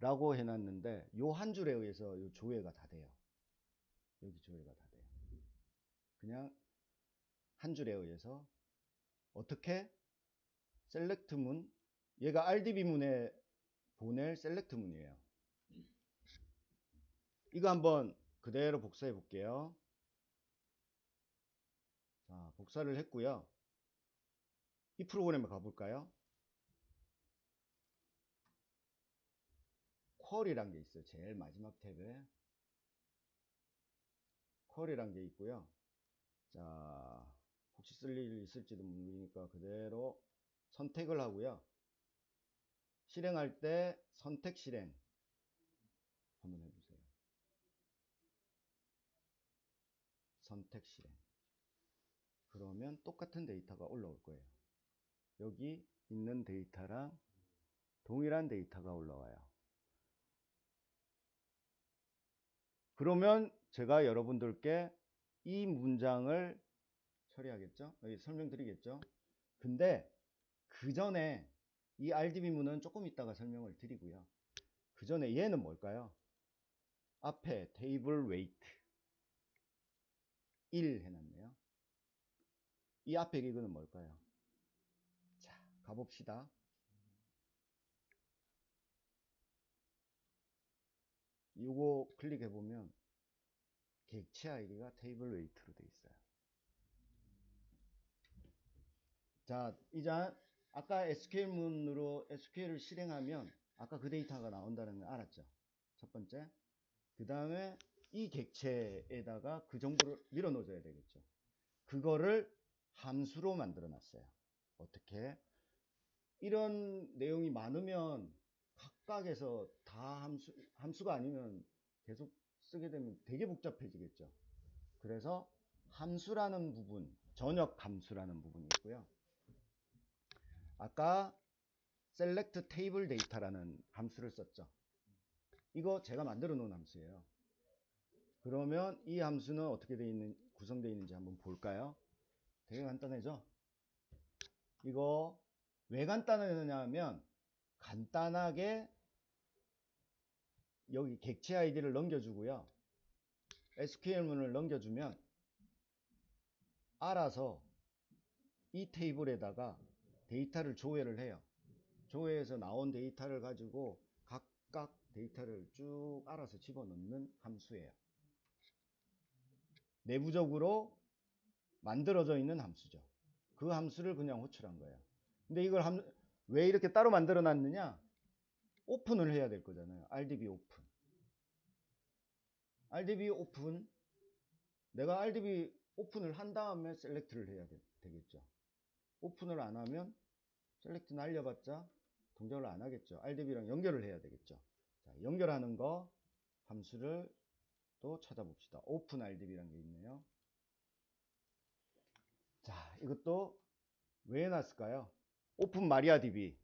라고 해놨는데 요 한 줄에 의해서 요 조회가 다 돼요. 여기 조회가 다 돼요. 그냥 한 줄에 의해서 어떻게? select 문, 얘가 RDB 문에 보낼 select 문이에요. 이거 한번 그대로 복사해 볼게요. 자, 복사를 했고요. 이 프로그램에 가볼까요? 쿼리란 게 있어요. 제일 마지막 탭에 쿼리란 게 있고요. 자, 혹시 쓸 일 있을지도 모르니까 그대로 선택을 하고요. 실행할 때 선택 실행 한번 해보세요. 선택 실행. 그러면 똑같은 데이터가 올라올 거예요. 여기 있는 데이터랑 동일한 데이터가 올라와요. 그러면 제가 여러분들께 이 문장을 처리하겠죠. 설명드리겠죠. 근데 그 전에 이 RDB문은 조금 이따가 설명을 드리고요. 그 전에 얘는 뭘까요? 앞에 테이블 웨이트 1 해놨네요. 이 앞에 이거는 뭘까요? 자, 가봅시다. 이거 클릭해보면 객체 아이디가 테이블 웨이트로 되어 있어요. 자, 이제 아까 SQL문으로 SQL을 실행하면 아까 그 데이터가 나온다는 걸 알았죠. 첫 번째. 그 다음에 이 객체에다가 그 정보를 밀어 넣어줘야 되겠죠. 그거를 함수로 만들어 놨어요. 어떻게? 이런 내용이 많으면 각각에서 다 함수가 아니면 계속 쓰게 되면 되게 복잡해지겠죠. 그래서 함수라는 부분, 전역 함수라는 부분이 있고요. 아까 select table data라는 함수를 썼죠. 이거 제가 만들어 놓은 함수예요. 그러면 이 함수는 어떻게 구성되어 있는지 한번 볼까요? 되게 간단하죠? 이거 왜 간단하냐면 간단하게 여기 객체 아이디를 넘겨주고요. SQL문을 넘겨주면 알아서 이 테이블에다가 데이터를 조회를 해요. 조회해서 나온 데이터를 가지고 각각 데이터를 쭉 알아서 집어넣는 함수예요. 내부적으로 만들어져 있는 함수죠. 그 함수를 그냥 호출한 거예요. 근데 이걸 왜 이렇게 따로 만들어 놨느냐? 오픈을 해야 될 거잖아요. RDB 오픈. RDB 오픈. 내가 RDB 오픈을 한 다음에 셀렉트를 해야 되겠죠. 오픈을 안 하면 셀렉트 날려봤자 동작을 안 하겠죠. RDB랑 연결을 해야 되겠죠. 자, 연결하는 거 함수를 또 찾아봅시다. 오픈 RDB라는 게 있네요. 자, 이것도 왜 해놨을까요? 오픈 마리아DB.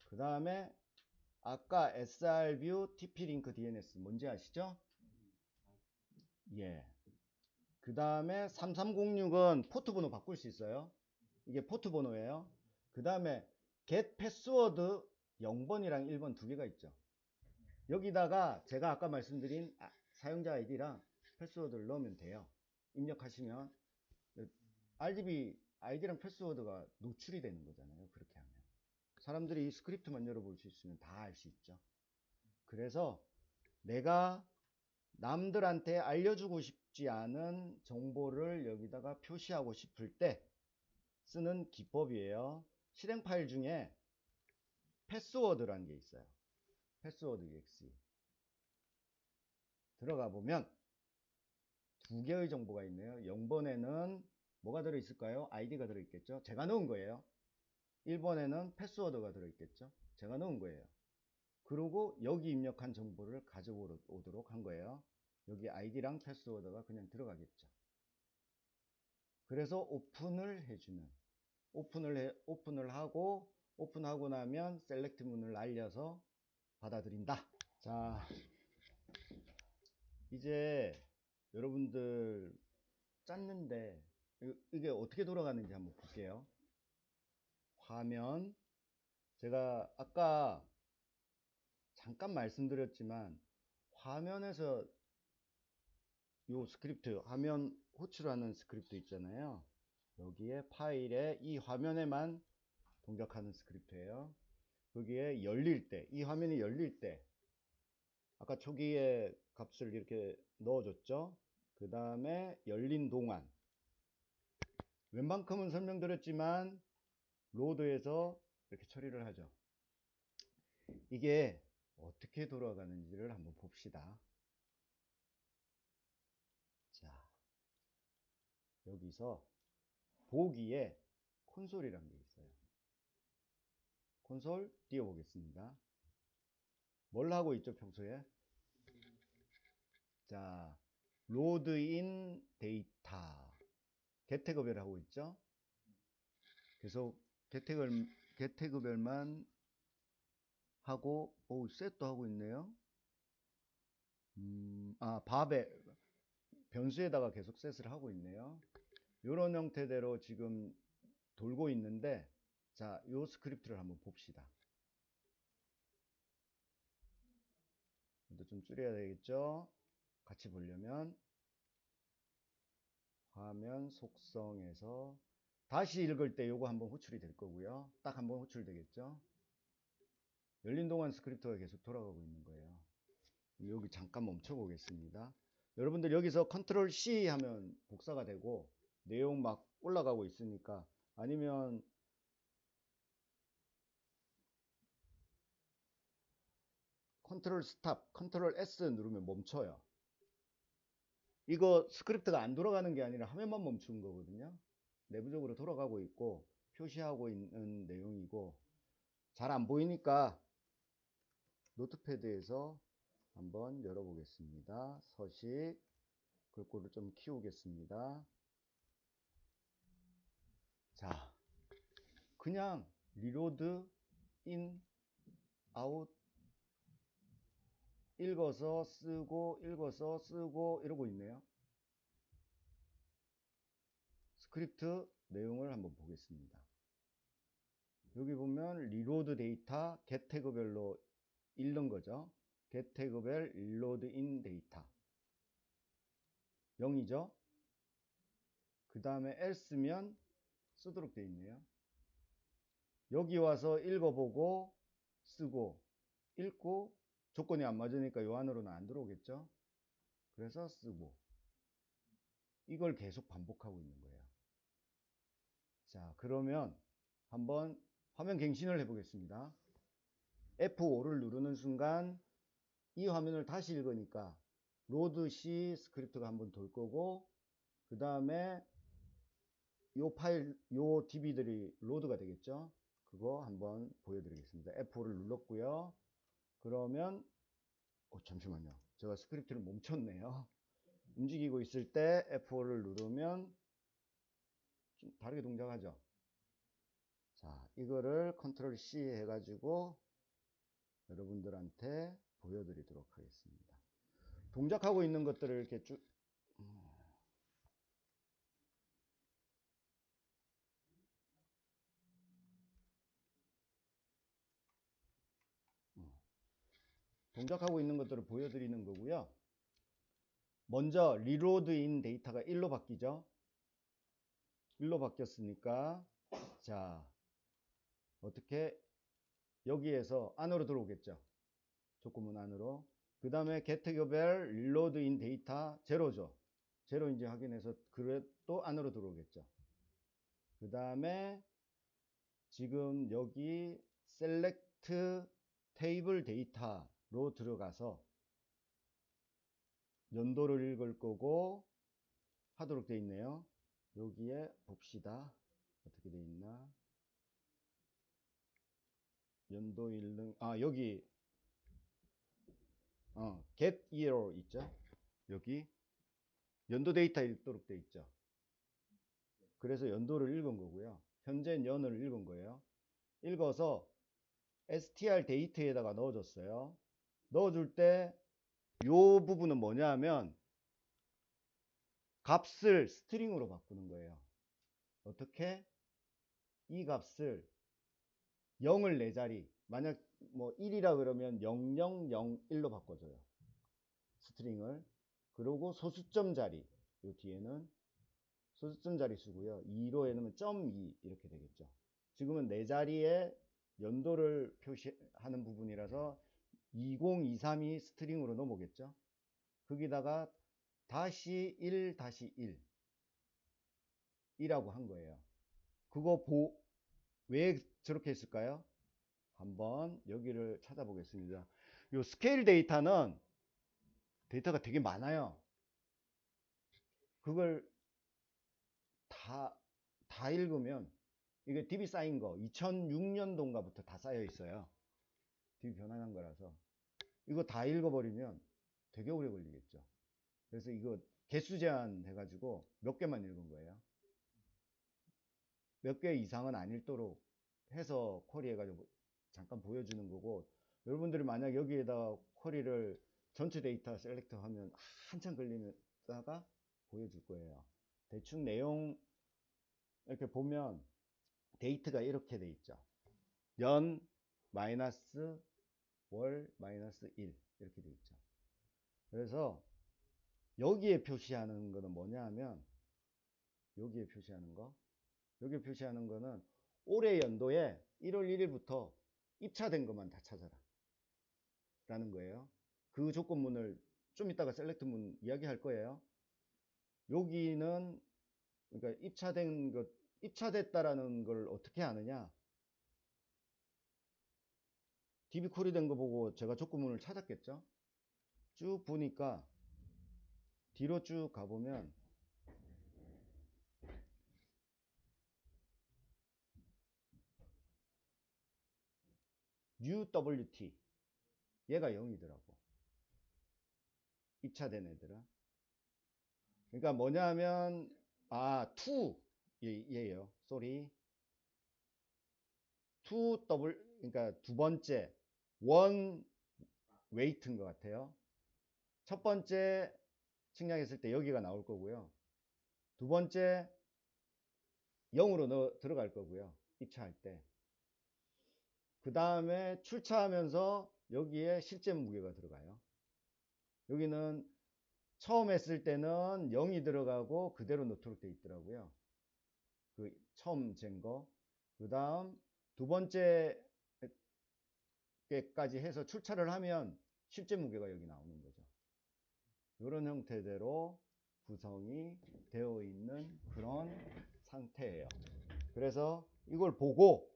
그 다음에 아까 srview tplink dns 뭔지 아시죠? 예. 그 다음에 3306은 포트 번호 바꿀 수 있어요. 이게 포트 번호예요. 그 다음에 get password 0번이랑 1번 두 개가 있죠. 여기다가 제가 아까 말씀드린 사용자 아이디랑 패스워드를 넣으면 돼요. 입력하시면 RDB 아이디랑 패스워드가 노출이 되는 거잖아요. 그렇게 하면 사람들이 스크립트만 열어볼 수 있으면 다 알 수 있죠. 그래서 내가 남들한테 알려주고 싶지 않은 정보를 여기다가 표시하고 싶을 때 쓰는 기법이에요. 실행 파일 중에 패스워드라는 게 있어요. 패스워드 exe 들어가 보면 두 개의 정보가 있네요. 0번에는 뭐가 들어있을까요? 아이디가 들어있겠죠. 제가 넣은 거예요. 1번에는 패스워드가 들어있겠죠. 제가 넣은 거예요. 그리고 여기 입력한 정보를 가져오도록 한 거예요. 여기 아이디랑 패스워드가 그냥 들어가겠죠. 그래서 오픈을 해주는, 오픈을 하고, 오픈하고 나면 셀렉트 문을 날려서 받아들인다. 자, 이제 여러분들 짰는데 이게 어떻게 돌아가는지 한번 볼게요. 화면, 제가 아까 잠깐 말씀드렸지만 화면에서 요 스크립트, 화면 호출하는 스크립트 있잖아요. 여기에 파일에 이 화면에만 동작하는 스크립트예요. 여기에 열릴 때, 이 화면이 열릴 때 아까 초기에 값을 이렇게 넣어줬죠. 그 다음에 열린 동안 웬만큼은 설명드렸지만 로드에서 이렇게 처리를 하죠. 이게 어떻게 돌아가는지를 한번 봅시다. 자, 여기서 보기에 콘솔이라는 게 있어요. 콘솔 띄워보겠습니다. 뭘 하고 있죠, 평소에? 자, 로드인 데이터 개태그별 하고 있죠. 계속 개태그별만 하고, 셋도 하고 있네요. 바벨 변수에다가 계속 셋을 하고 있네요. 이런 형태대로 지금 돌고 있는데, 자, 요 스크립트를 한번 봅시다. 좀 줄여야 되겠죠? 같이 보려면 화면 속성에서 다시 읽을 때 요거 한번 호출이 될 거고요. 딱 한번 호출되겠죠? 열린 동안 스크립트가 계속 돌아가고 있는 거예요. 여기 잠깐 멈춰 보겠습니다. 여러분들 여기서 컨트롤 C 하면 복사가 되고 내용 막 올라가고 있으니까, 아니면 컨트롤 스탑, 컨트롤 S 누르면 멈춰요. 이거 스크립트가 안 돌아가는 게 아니라 화면만 멈춘 거거든요. 내부적으로 돌아가고 있고 표시하고 있는 내용이고, 잘 안 보이니까 노트패드에서 한번 열어보겠습니다. 서식 글꼴을 좀 키우겠습니다. 자, 그냥 리로드 인 아웃 읽어서 쓰고 읽어서 쓰고 이러고 있네요. 스크립트 내용을 한번 보겠습니다. 여기 보면 리로드 데이터 get 태그별로 읽는 거죠. get 태그별 reload in 데이터 0이죠. 그 다음에 else면 쓰도록 되어 있네요. 여기 와서 읽어보고 쓰고 읽고 조건이 안 맞으니까 요 안으로는 안 들어오겠죠. 그래서 쓰고, 이걸 계속 반복하고 있는 거예요. 자, 그러면 한번 화면 갱신을 해보겠습니다. F5를 누르는 순간 이 화면을 다시 읽으니까 로드 C 스크립트가 한번 돌 거고, 그 다음에 요 파일, 요 DB들이 로드가 되겠죠. 그거 한번 보여드리겠습니다. F5를 눌렀고요. 그러면 잠시만요. 제가 스크립트를 멈췄네요. 움직이고 있을 때 F5를 누르면 좀 다르게 동작하죠. 자, 이거를 컨트롤 C 해가지고 여러분들한테 보여드리도록 하겠습니다. 동작하고 있는 것들을 이렇게 쭉 동작하고 있는 것들을 보여드리는 거고요. 먼저 리로드 인 데이터가 1로 바뀌죠. 1로 바뀌었으니까, 자, 어떻게 여기에서 안으로 들어오겠죠. 조건문 안으로. 그 다음에 getTag별 reload in data 제로죠. 제로인지 확인해서 그래도 안으로 들어오겠죠. 그 다음에 지금 여기 select table data로 들어가서 연도를 읽을 거고 하도록 되어 있네요. 여기에 봅시다. 어떻게 되어 있나. 연도 읽는, 여기 get year 있죠. 여기 연도 데이터 읽도록 되어 있죠. 그래서 연도를 읽은 거고요. 현재 년을 읽은 거예요. 읽어서 str 데이트에다가 넣어줬어요. 넣어줄 때 요 부분은 뭐냐 하면 값을 스트링으로 바꾸는 거예요. 어떻게? 이 값을 0을 4자리, 만약 뭐 1이라 그러면 0001로 바꿔줘요. 스트링을. 그리고 소수점 자리, 요 뒤에는 소수점 자리 쓰고요. 2로 해놓으면 .2 이렇게 되겠죠. 지금은 4자리에 연도를 표시하는 부분이라서 20232 스트링으로 넘어오겠죠. 거기다가 다시 1 다시 1 이라고 한 거예요. 그거 왜 저렇게 했을까요? 한번 여기를 찾아보겠습니다. 요 스케일 데이터는 데이터가 되게 많아요. 그걸 다 읽으면, 이게 DB 쌓인 거 2006년도인가부터 다 쌓여 있어요. DB 변환한 거라서 이거 다 읽어버리면 되게 오래 걸리겠죠. 그래서 이거 개수 제한 해가지고 몇 개만 읽은 거예요. 몇 개 이상은 안 읽도록 해서 쿼리 해가지고 잠깐 보여주는 거고, 여러분들이 만약 여기에다 쿼리를 전체 데이터 셀렉터 하면 한참 걸리다가 보여줄 거예요. 대충 내용 이렇게 보면 데이트가 이렇게 돼 있죠. 연 마이너스 월 마이너스 1 이렇게 돼 있죠. 그래서 여기에 표시하는 거는 뭐냐 하면 여기에 표시하는 거는 올해 연도에 1월 1일부터 입차된 것만 다 찾아라 라는 거예요. 그 조건문을 좀 이따가 셀렉트문 이야기할 거예요. 여기는 그러니까 입차된 것, 입차됐다라는 걸 어떻게 아느냐? DB 콜이 된 거 보고 제가 조건문을 찾았겠죠? 쭉 보니까 뒤로 쭉 가보면 UWT 얘가 0이더라고. 입차된 애들은. 그러니까 뭐냐 하면 to 얘예요. sorry. to 더블 그러니까 두 번째 원 웨이트인 것 같아요. 첫 번째 측량했을 때 여기가 나올 거고요. 두 번째 0으로 들어갈 거고요. 입차할 때. 그 다음에 출차하면서 여기에 실제 무게가 들어가요. 여기는 처음 했을 때는 0이 들어가고 그대로 넣도록 돼 있더라고요. 그 처음 잰 거. 그 다음 두 번째까지 해서 출차를 하면 실제 무게가 여기 나오는 거죠. 이런 형태대로 구성이 되어 있는 그런 상태예요. 그래서 이걸 보고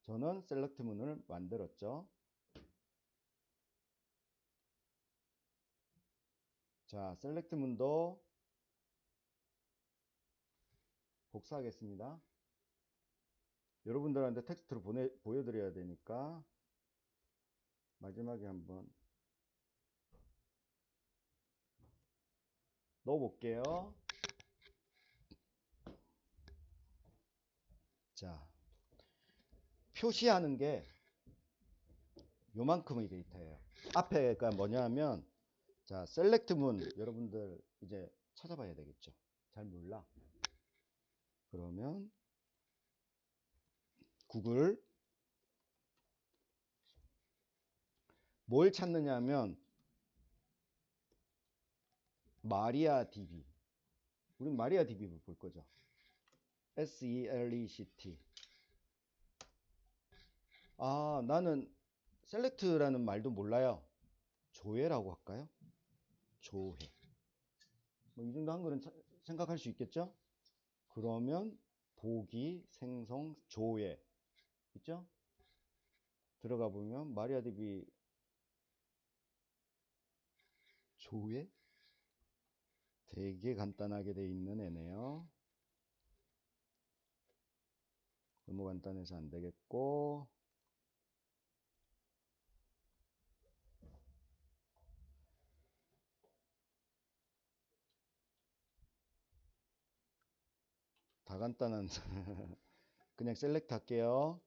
저는 셀렉트 문을 만들었죠. 자, 셀렉트 문도 복사하겠습니다. 여러분들한테 텍스트로 보여드려야 되니까 마지막에 한번 넣어볼게요. 자, 표시하는 게 요만큼의 데이터예요. 앞에가 뭐냐면 자, 셀렉트 문 여러분들 이제 찾아봐야 되겠죠. 잘 몰라. 그러면 구글 뭘 찾느냐 하면 마리아DB. 우린 마리아DB를 볼 거죠. SELECT. 아, 나는 셀렉트라는 말도 몰라요. 조회라고 할까요? 조회. 뭐 이 정도 한글은 생각할 수 있겠죠? 그러면 보기, 생성, 조회 있죠? 들어가 보면 마리아DB 조회 되게 간단하게 돼 있는 애네요. 너무 간단해서 안 되겠고 다 간단한 그냥 셀렉트 할게요.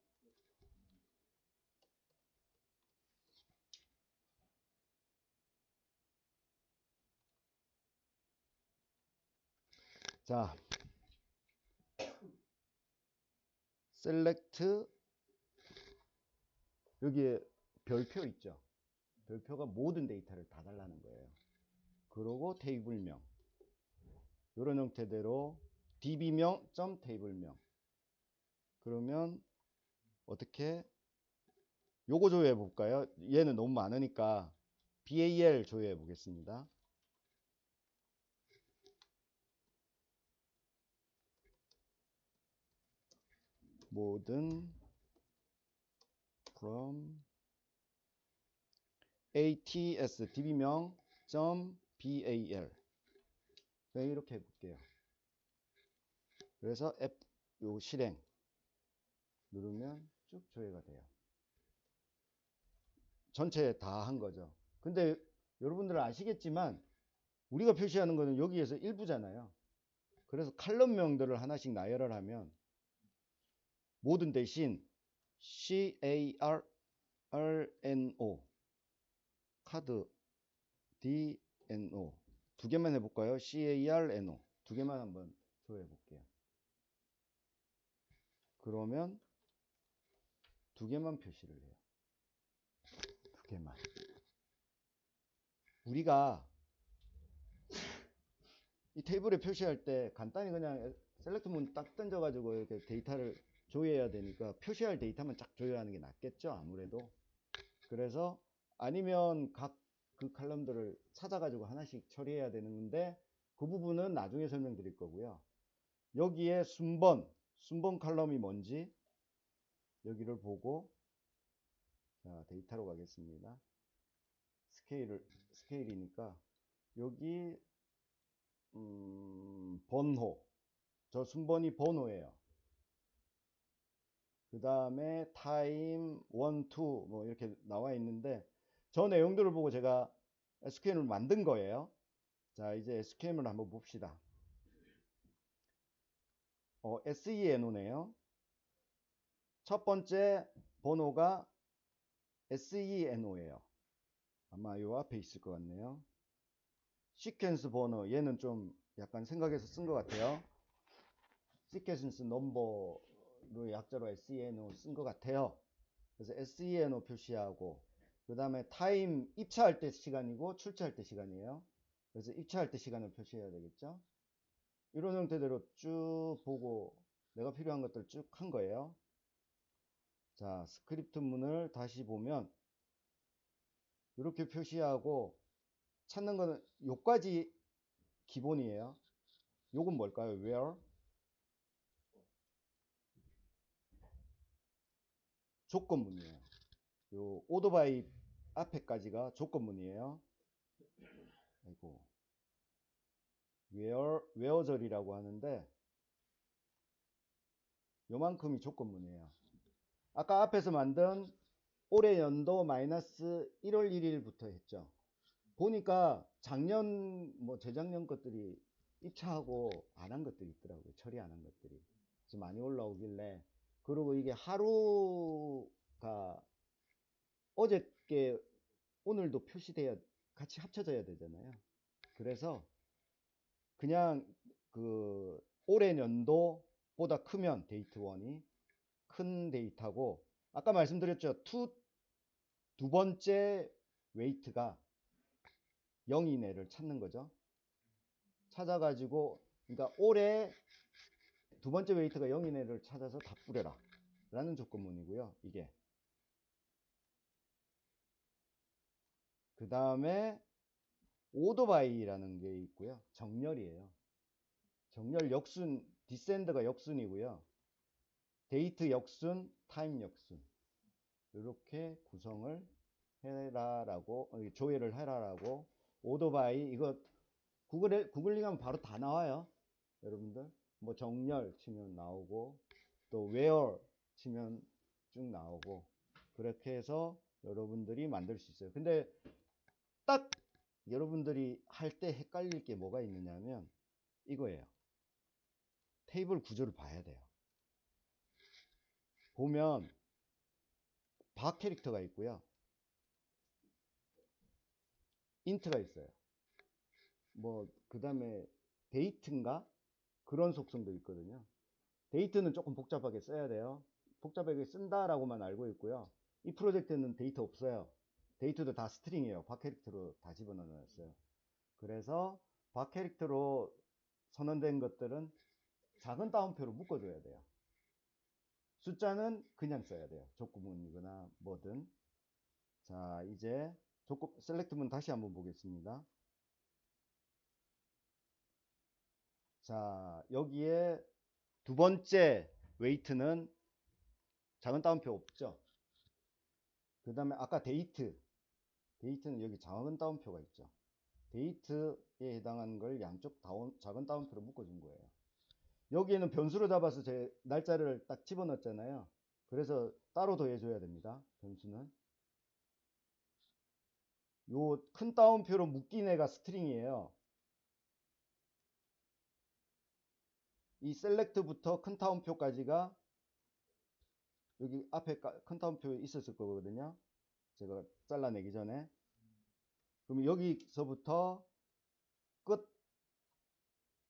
자, 셀렉트 여기에 별표 있죠. 별표가 모든 데이터를 다 달라는 거예요. 그러고 테이블명 이런 형태대로 db명 점 테이블명 그러면 어떻게 요거 조회해 볼까요? 얘는 너무 많으니까 BAL 조회해 보겠습니다. 모든 from ats db명 점 BAL 이렇게 해볼게요. 그래서 요 실행 누르면 쭉 조회가 돼요. 전체 다 한 거죠. 근데 여러분들은 아시겠지만 우리가 표시하는 거는 여기에서 일부잖아요. 그래서 칼럼명들을 하나씩 나열을 하면 모든 대신 CARNO 카드 DNO 두 개만 해볼까요? CARNO 두 개만 한번 조회해 볼게요. 그러면 두 개만 표시를 해요. 두 개만. 우리가 이 테이블에 표시할 때 간단히 그냥 셀렉트 문 딱 던져가지고 이렇게 데이터를 조회해야 되니까 표시할 데이터만 쫙 조회하는 게 낫겠죠, 아무래도. 그래서 아니면 각 그 칼럼들을 찾아가지고 하나씩 처리해야 되는데 그 부분은 나중에 설명드릴 거고요. 여기에 순번 칼럼이 뭔지 여기를 보고, 자, 데이터로 가겠습니다. 스케일이니까 여기 번호, 저 순번이 번호예요. 그 다음에 타임 1, 2 뭐 이렇게 나와 있는데 저 내용들을 보고 제가 SQL을 만든 거예요. 자, 이제 SQL을 한번 봅시다. SENO네요. 첫 번째 번호가 SENO예요. 아마 요 앞에 있을 것 같네요. 시퀀스 번호, 얘는 좀 약간 생각해서 쓴 것 같아요. 시퀀스 넘버로 약자로 SENO 쓴 것 같아요. 그래서 SENO 표시하고, 그 다음에 타임 입차할 때 시간이고 출차할 때 시간이에요. 그래서 입차할 때 시간을 표시해야 되겠죠. 이런 형태대로 쭉 보고 내가 필요한 것들 쭉 한 거예요. 자, 스크립트 문을 다시 보면 이렇게 표시하고 찾는 거는 요까지 기본이에요. 요건 뭘까요? where 조건문이에요. 요 오토바이 앞에까지가 조건문이에요. 아이고, where절이라고 하는데 요만큼이 조건문이에요. 아까 앞에서 만든 올해 연도 마이너스 1월 1일부터 했죠. 보니까 작년 뭐 재작년 것들이 입차하고 안 한 것들이 있더라고요. 처리 안 한 것들이 좀 많이 올라오길래. 그리고 이게 하루가 어저께 오늘도 표시돼야 같이 합쳐져야 되잖아요. 그래서 그냥 그 올해 연도보다 크면 데이트 1이 큰 데이터고, 아까 말씀드렸죠. 두 번째 웨이트가 0 이내를 찾는 거죠. 찾아가지고, 그러니까 올해 두 번째 웨이트가 0 이내를 찾아서 다 뿌려라 라는 조건문이고요. 이게 그 다음에 오토바이라는 게 있고요. 정렬이에요. 정렬 역순, 디센드가 역순이고요. 데이트 역순, 타임 역순. 이렇게 구성을 해라라고, 조회를 해라라고. 오토바이, 이거 구글링하면 바로 다 나와요. 여러분들. 뭐 정렬 치면 나오고, 또 where 치면 쭉 나오고, 그렇게 해서 여러분들이 만들 수 있어요. 근데 딱 여러분들이 할 때 헷갈릴 게 뭐가 있느냐면 이거예요. 테이블 구조를 봐야 돼요. 보면 바 캐릭터가 있고요. 인트가 있어요. 뭐 그 다음에 데이트인가? 그런 속성도 있거든요. 데이트는 조금 복잡하게 써야 돼요. 복잡하게 쓴다라고만 알고 있고요. 이 프로젝트는 데이터 없어요. 데이터도 다 스트링이에요. 바 캐릭터로 다 집어넣어놨어요. 그래서 바 캐릭터로 선언된 것들은 작은 따옴표로 묶어줘야 돼요. 숫자는 그냥 써야 돼요. 족구문이거나 뭐든. 자, 이제 셀렉트문 다시 한번 보겠습니다. 자, 여기에 두 번째 웨이트는 작은 따옴표 없죠. 그 다음에 아까 데이트는 여기 작은 따옴표가 있죠. 데이트에 해당하는 걸 양쪽 작은 따옴표로 묶어준 거예요. 여기에는 변수로 잡아서 제 날짜를 딱 집어넣었잖아요. 그래서 따로 더해줘야 됩니다. 변수는. 요 큰 따옴표로 묶인 애가 스트링이에요. 이 셀렉트부터 큰 따옴표까지가 여기 앞에 큰 따옴표 있었을 거거든요. 제가 잘라내기 전에. 그럼 여기서부터 끝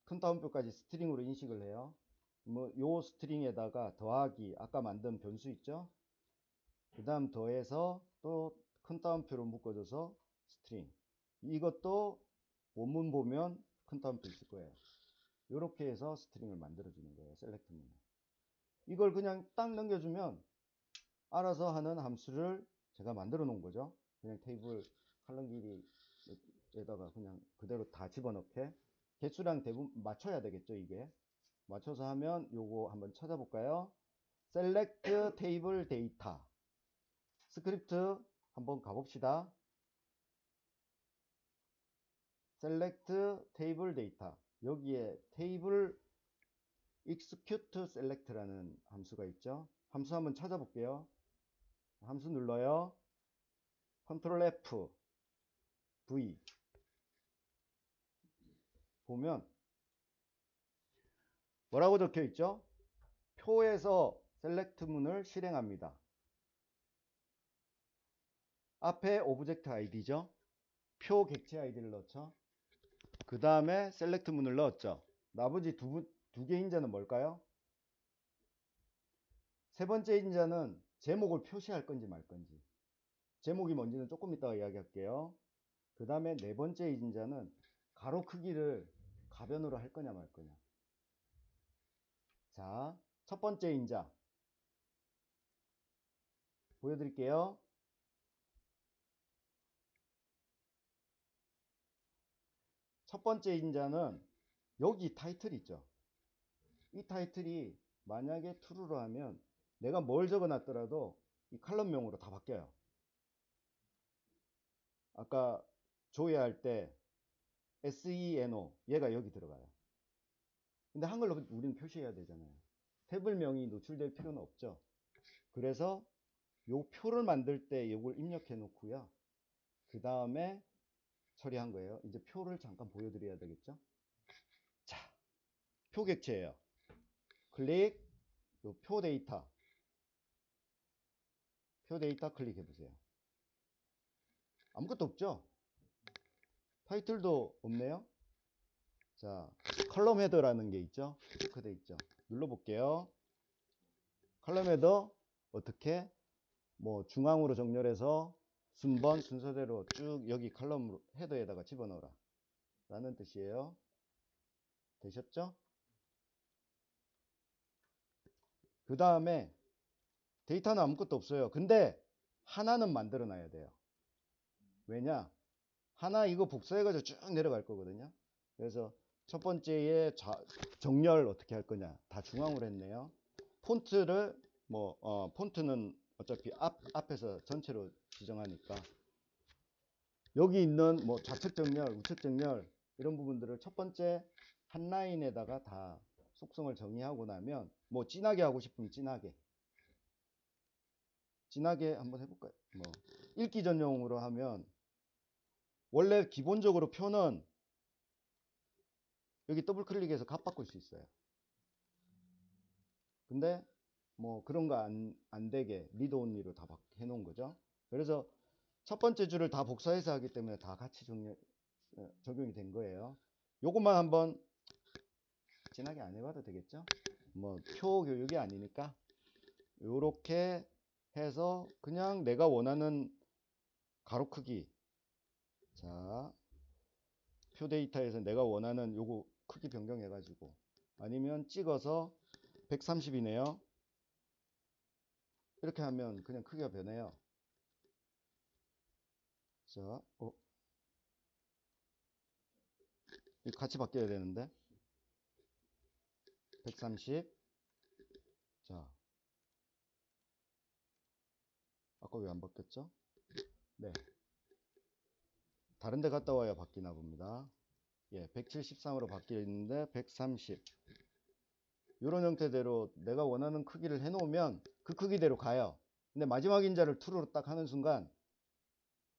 큰 따옴표까지 스트링으로 인식을 해요. 뭐 요 스트링에다가 더하기 아까 만든 변수 있죠? 그 다음 더해서 또 큰 따옴표로 묶어줘서 스트링. 이것도 원문 보면 큰 따옴표 있을 거예요. 이렇게 해서 스트링을 만들어주는 거예요. 셀렉트문을. 이걸 그냥 딱 넘겨주면 알아서 하는 함수를 제가 만들어 놓은 거죠. 그냥 테이블 칼럼 길이에다가 그냥 그대로 다 집어넣게. 개수랑 대부분 맞춰야 되겠죠. 이게 맞춰서 하면 요거 한번 찾아볼까요? select table data 스크립트 한번 가봅시다. select table data 여기에 table execute select라는 함수가 있죠. 함수 한번 찾아볼게요. 함수 눌러요. Ctrl F V 보면 뭐라고 적혀 있죠? 표에서 select 문을 실행합니다. 앞에 오브젝트 아이디죠. 표 객체 아이디를 넣죠. 그 다음에 select 문을 넣었죠. 나머지 두 개 인자는 뭘까요? 세 번째 인자는 제목을 표시할 건지 말 건지. 제목이 뭔지는 조금 이따가 이야기할게요. 그 다음에 네 번째 인자는 가로 크기를 가변으로 할 거냐 말 거냐. 자, 첫 번째 인자 보여드릴게요. 첫 번째 인자는 여기 타이틀 있죠. 이 타이틀이 만약에 true로 하면 내가 뭘 적어 놨더라도 이 칼럼명으로 다 바뀌어요. 아까 조회할 때 SENO 얘가 여기 들어가요. 근데 한글로 우리는 표시해야 되잖아요. 태블명이 노출될 필요는 없죠. 그래서 요 표를 만들 때 이걸 입력해 놓고요. 그 다음에 처리한 거예요. 이제 표를 잠깐 보여드려야 되겠죠. 자, 표 객체예요. 클릭, 요 표 데이터 클릭해 보세요. 아무것도 없죠. 타이틀도 없네요. 자, 컬럼 헤더라는 게 있죠. 체크돼 있죠. 눌러볼게요. 컬럼 헤더 어떻게 뭐 중앙으로 정렬해서 순번 순서대로 쭉 여기 컬럼 헤더에다가 집어넣어라 라는 뜻이에요. 되셨죠? 그 다음에 데이터는 아무것도 없어요. 근데 하나는 만들어 놔야 돼요. 왜냐? 하나 이거 복사해가지고 쭉 내려갈 거거든요. 그래서 첫 번째에 정렬 어떻게 할 거냐. 다 중앙으로 했네요. 폰트를 폰트는 어차피 앞에서 전체로 지정하니까 여기 있는 뭐 좌측 정렬, 우측 정렬 이런 부분들을 첫 번째 한 라인에다가 다 속성을 정의하고 나면 뭐 진하게 하고 싶으면 진하게 한번 해볼까요? 뭐 읽기 전용으로 하면 원래 기본적으로 표는 여기 더블 클릭해서 값 바꿀 수 있어요. 근데 뭐 그런 거 안 되게 리드 온리로 다 해놓은 거죠. 그래서 첫 번째 줄을 다 복사해서 하기 때문에 다 같이 적용이 된 거예요. 요것만 한번 진하게 안 해봐도 되겠죠? 뭐 표 교육이 아니니까 요렇게 해서 그냥 내가 원하는 가로 크기 자 표 데이터에서 내가 원하는 요거 크기 변경해 가지고 아니면 찍어서 130이네요. 이렇게 하면 그냥 크기가 변해요. 자, 같이 바뀌어야 되는데 130 자, 아까 왜 안 바뀌었죠? 네, 다른 데 갔다 와야 바뀌나 봅니다. 예, 173으로 바뀌었는데 130 이런 형태대로 내가 원하는 크기를 해놓으면 그 크기대로 가요. 근데 마지막 인자를 true로 딱 하는 순간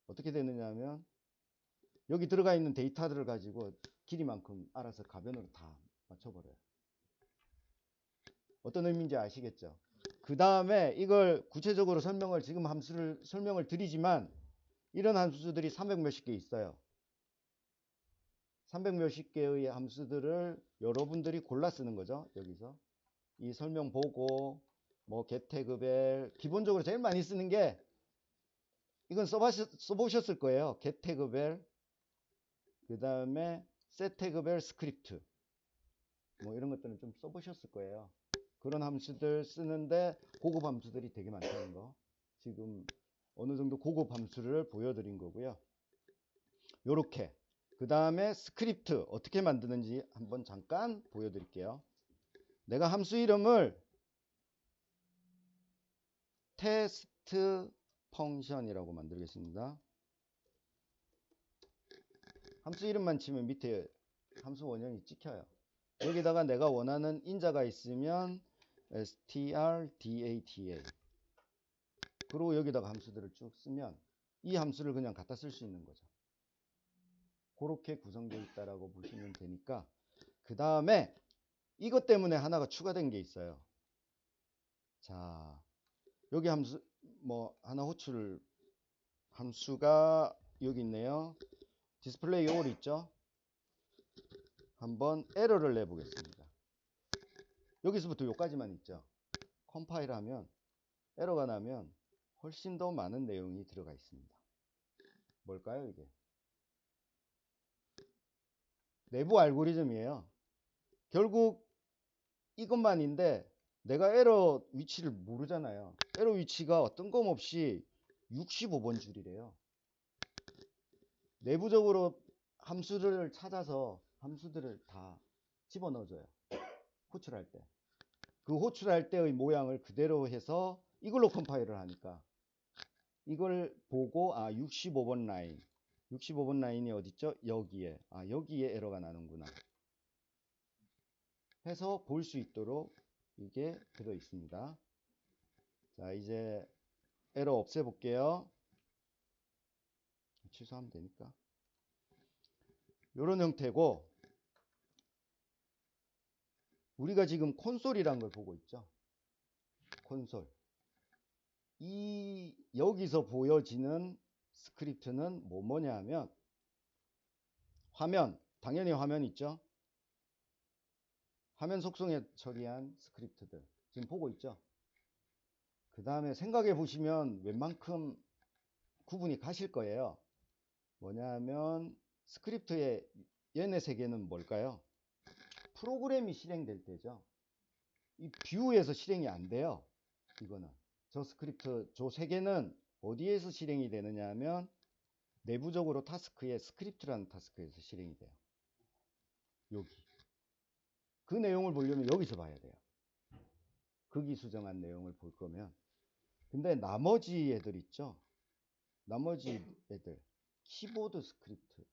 어떻게 되느냐 하면 여기 들어가 있는 데이터들을 가지고 길이만큼 알아서 가변으로 다 맞춰버려요. 어떤 의미인지 아시겠죠? 그 다음에 이걸 구체적으로 지금 함수를 설명을 드리지만 이런 함수들이 300 몇십 개 있어요. 300 몇십 개의 함수들을 여러분들이 골라 쓰는 거죠. 여기서 이 설명 보고 뭐 getTag별 기본적으로 제일 많이 쓰는 게 이건 써보셨을 거예요. getTag별 그 다음에 setTag별 스크립트 뭐 이런 것들은 좀 써보셨을 거예요. 그런 함수들 쓰는데 고급 함수들이 되게 많다는 거 지금 어느 정도 고급 함수를 보여드린 거고요. 요렇게 그 다음에 스크립트 어떻게 만드는지 한번 잠깐 보여드릴게요. 내가 함수 이름을 테스트 펑션이라고 만들겠습니다. 함수 이름만 치면 밑에 함수 원형이 찍혀요. 여기다가 내가 원하는 인자가 있으면 strdata 그리고 여기다가 함수들을 쭉 쓰면 이 함수를 그냥 갖다 쓸 수 있는 거죠. 그렇게 구성되어 있다라고 보시면 되니까 그 다음에 이것 때문에 하나가 추가된 게 있어요. 자, 여기 함수 뭐 하나 호출 함수가 여기 있네요. 디스플레이 all 있죠? 한번 에러를 내보겠습니다. 여기서부터 여기까지만 있죠. 컴파일하면 에러가 나면 훨씬 더 많은 내용이 들어가 있습니다. 뭘까요, 이게? 내부 알고리즘이에요. 결국 이것만인데 내가 에러 위치를 모르잖아요. 에러 위치가 뜬금없이 65번 줄이래요. 내부적으로 함수를 찾아서 함수들을 다 집어넣어줘요. 호출할 때. 그 호출할 때의 모양을 그대로 해서 이걸로 컴파일을 하니까 이걸 보고 65번 라인 65번 라인이 어딨죠? 여기에 여기에 에러가 나는구나 해서 볼 수 있도록 이게 들어 있습니다. 자, 이제 에러 없애 볼게요. 취소하면 되니까. 이런 형태고 우리가 지금 콘솔이라는 걸 보고 있죠. 콘솔. 이 여기서 보여지는 스크립트는 뭐냐 하면 화면, 당연히 화면 있죠. 화면 속성에 처리한 스크립트들 지금 보고 있죠. 그 다음에 생각해 보시면 웬만큼 구분이 가실 거예요. 뭐냐 하면 스크립트의 얘네 세 개는 뭘까요? 프로그램이 실행될 때죠. 이 뷰에서 실행이 안 돼요. 이거는 저 스크립트 저 세 개는 어디에서 실행이 되느냐 하면 내부적으로 타스크에 스크립트라는 타스크에서 실행이 돼요. 여기 그 내용을 보려면 여기서 봐야 돼요. 극이 수정한 내용을 볼 거면. 근데 나머지 애들 있죠. 나머지 애들 키보드 스크립트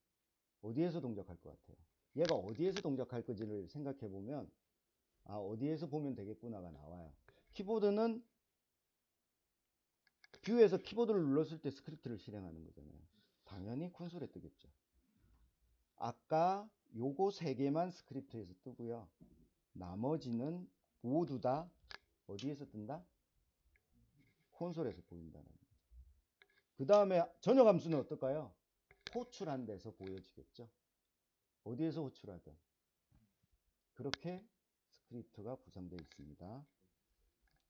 어디에서 동작할 것 같아요? 얘가 어디에서 동작할 건지를 생각해 보면 어디에서 보면 되겠구나가 나와요. 키보드는 뷰에서 키보드를 눌렀을 때 스크립트를 실행하는 거잖아요. 당연히 콘솔에 뜨겠죠. 아까 요거 세 개만 스크립트에서 뜨고요. 나머지는 모두 다 어디에서 뜬다? 콘솔에서 보인다는 거죠. 그 다음에 전역 함수는 어떨까요? 호출한 데서 보여지겠죠. 어디에서 호출하든 그렇게 스크립트가 구성되어 있습니다.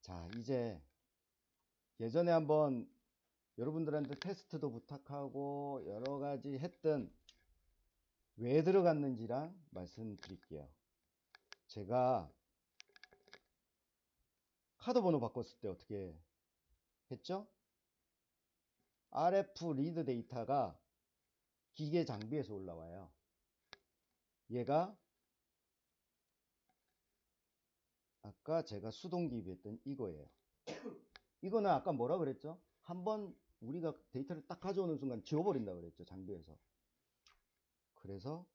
자, 이제 예전에 한번 여러분들한테 테스트도 부탁하고 여러 가지 했던 왜 들어갔는지랑 말씀드릴게요. 제가 카드 번호 바꿨을 때 어떻게 했죠? RF 리드 데이터가 기계 장비에서 올라와요. 얘가 아까 제가 수동 기입했던 이거예요. 이거는 아까 뭐라 그랬죠? 한번 우리가 데이터를 딱 가져오는 순간 지워버린다 그랬죠, 장비에서. 그래서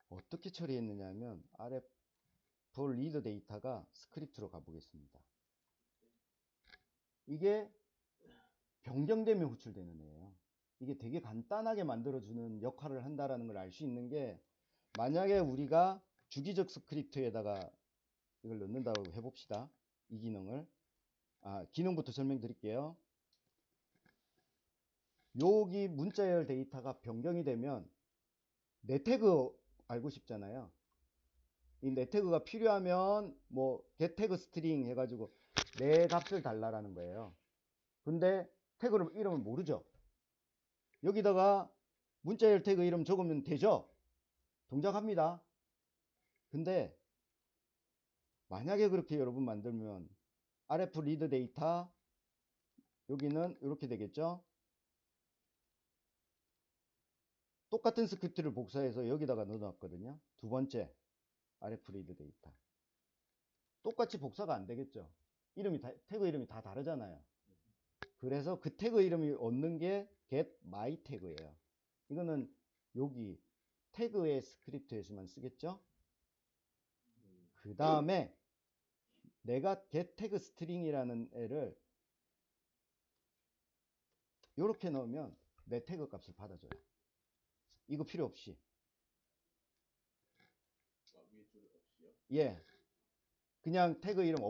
어떻게 처리했느냐 하면 RF 리드 데이터가 스크립트로 가보겠습니다. 이게 변경되면 호출되는 애예요. 이게 되게 간단하게 만들어주는 역할을 한다는 걸 알 수 있는 게, 만약에 우리가 주기적 스크립트에다가 이걸 넣는다고 해봅시다. 이 기능을. 기능부터 설명드릴게요. 여기 문자열 데이터가 변경이 되면 내 태그 알고 싶잖아요. 이 내 태그가 필요하면 뭐 get 태그 스트링 해가지고 내 값을 달라라는 거예요. 근데 태그 이름을 모르죠. 여기다가 문자열 태그 이름 적으면 되죠. 동작합니다. 근데 만약에 그렇게 여러분 만들면 rf read 데이터 여기는 이렇게 되겠죠. 똑같은 스크립트를 복사해서 여기다가 넣어놨거든요. 두 번째 rf read 데이터 똑같이 복사가 안 되겠죠. 태그 이름이 다 다르잖아요. 그래서 그 태그 이름이 얻는 게 get my 태그예요. 이거는 여기 태그의 스크립트에서만 쓰겠죠. 그 다음에 내가 get 태그 스트링이라는 애를 이렇게 넣으면 내 태그 값을 받아줘요. 이거 필요 없이. 예. 그냥 태그 이름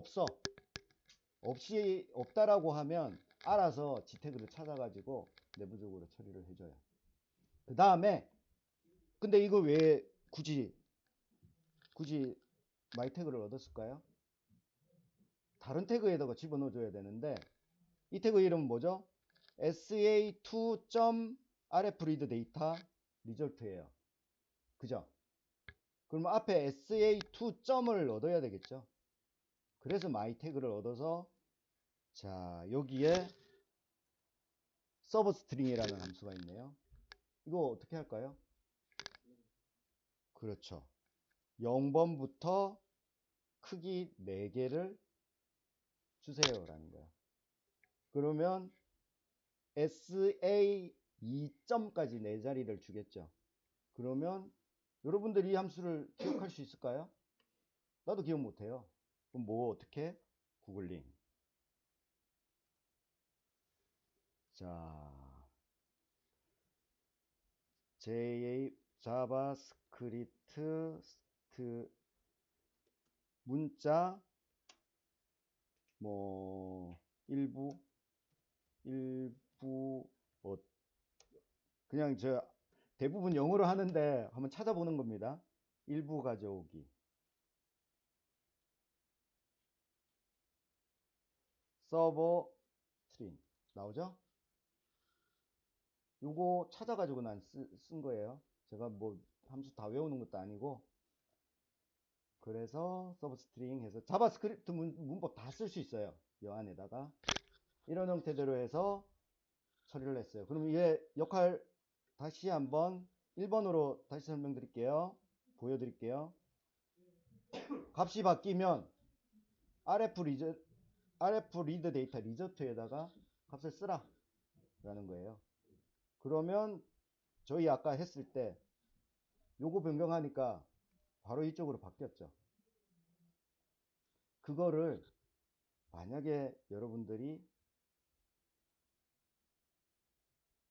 없다라고 하면 알아서 지 태그를 찾아가지고 내부적으로 처리를 해줘요. 그 다음에 근데 이거 왜 굳이 마이 태그를 얻었을까요? 다른 태그에다가 집어넣어줘야 되는데 이 태그 이름은 뭐죠? sa2.rfreadData result예요. 그죠? 그러면 앞에 sa2점을 얻어야 되겠죠. 그래서 my 태그를 얻어서 자 여기에 서버 스트링이라는 함수가 있네요. 이거 어떻게 할까요? 그렇죠. 0번부터 크기 4개를 주세요 라는 거야. 그러면 SA 2점까지 4자리를 주겠죠. 그러면 여러분들이 이 함수를 기억할 수 있을까요? 나도 기억 못해요. 그럼 뭐 어떻게? 구글링. 자, 자바스크립트 문자 뭐 일부 그냥 저 대부분 영어로 하는데 한번 찾아보는 겁니다. 일부 가져오기. 서버 스트링 나오죠? 요거 찾아가지고 난 쓴 거예요. 제가 뭐 함수 다 외우는 것도 아니고. 그래서 서브 스트링 해서 자바스크립트 문법 다 쓸 수 있어요. 이 안에다가 이런 형태대로 해서 처리를 했어요. 그럼 얘 역할 다시 한번 1번으로 다시 설명드릴게요. 보여드릴게요. 값이 바뀌면 rf read 데이터 리저트에다가 값을 쓰라 라는 거예요. 그러면 저희 아까 했을 때 요거 변경하니까 바로 이쪽으로 바뀌었죠. 그거를 만약에 여러분들이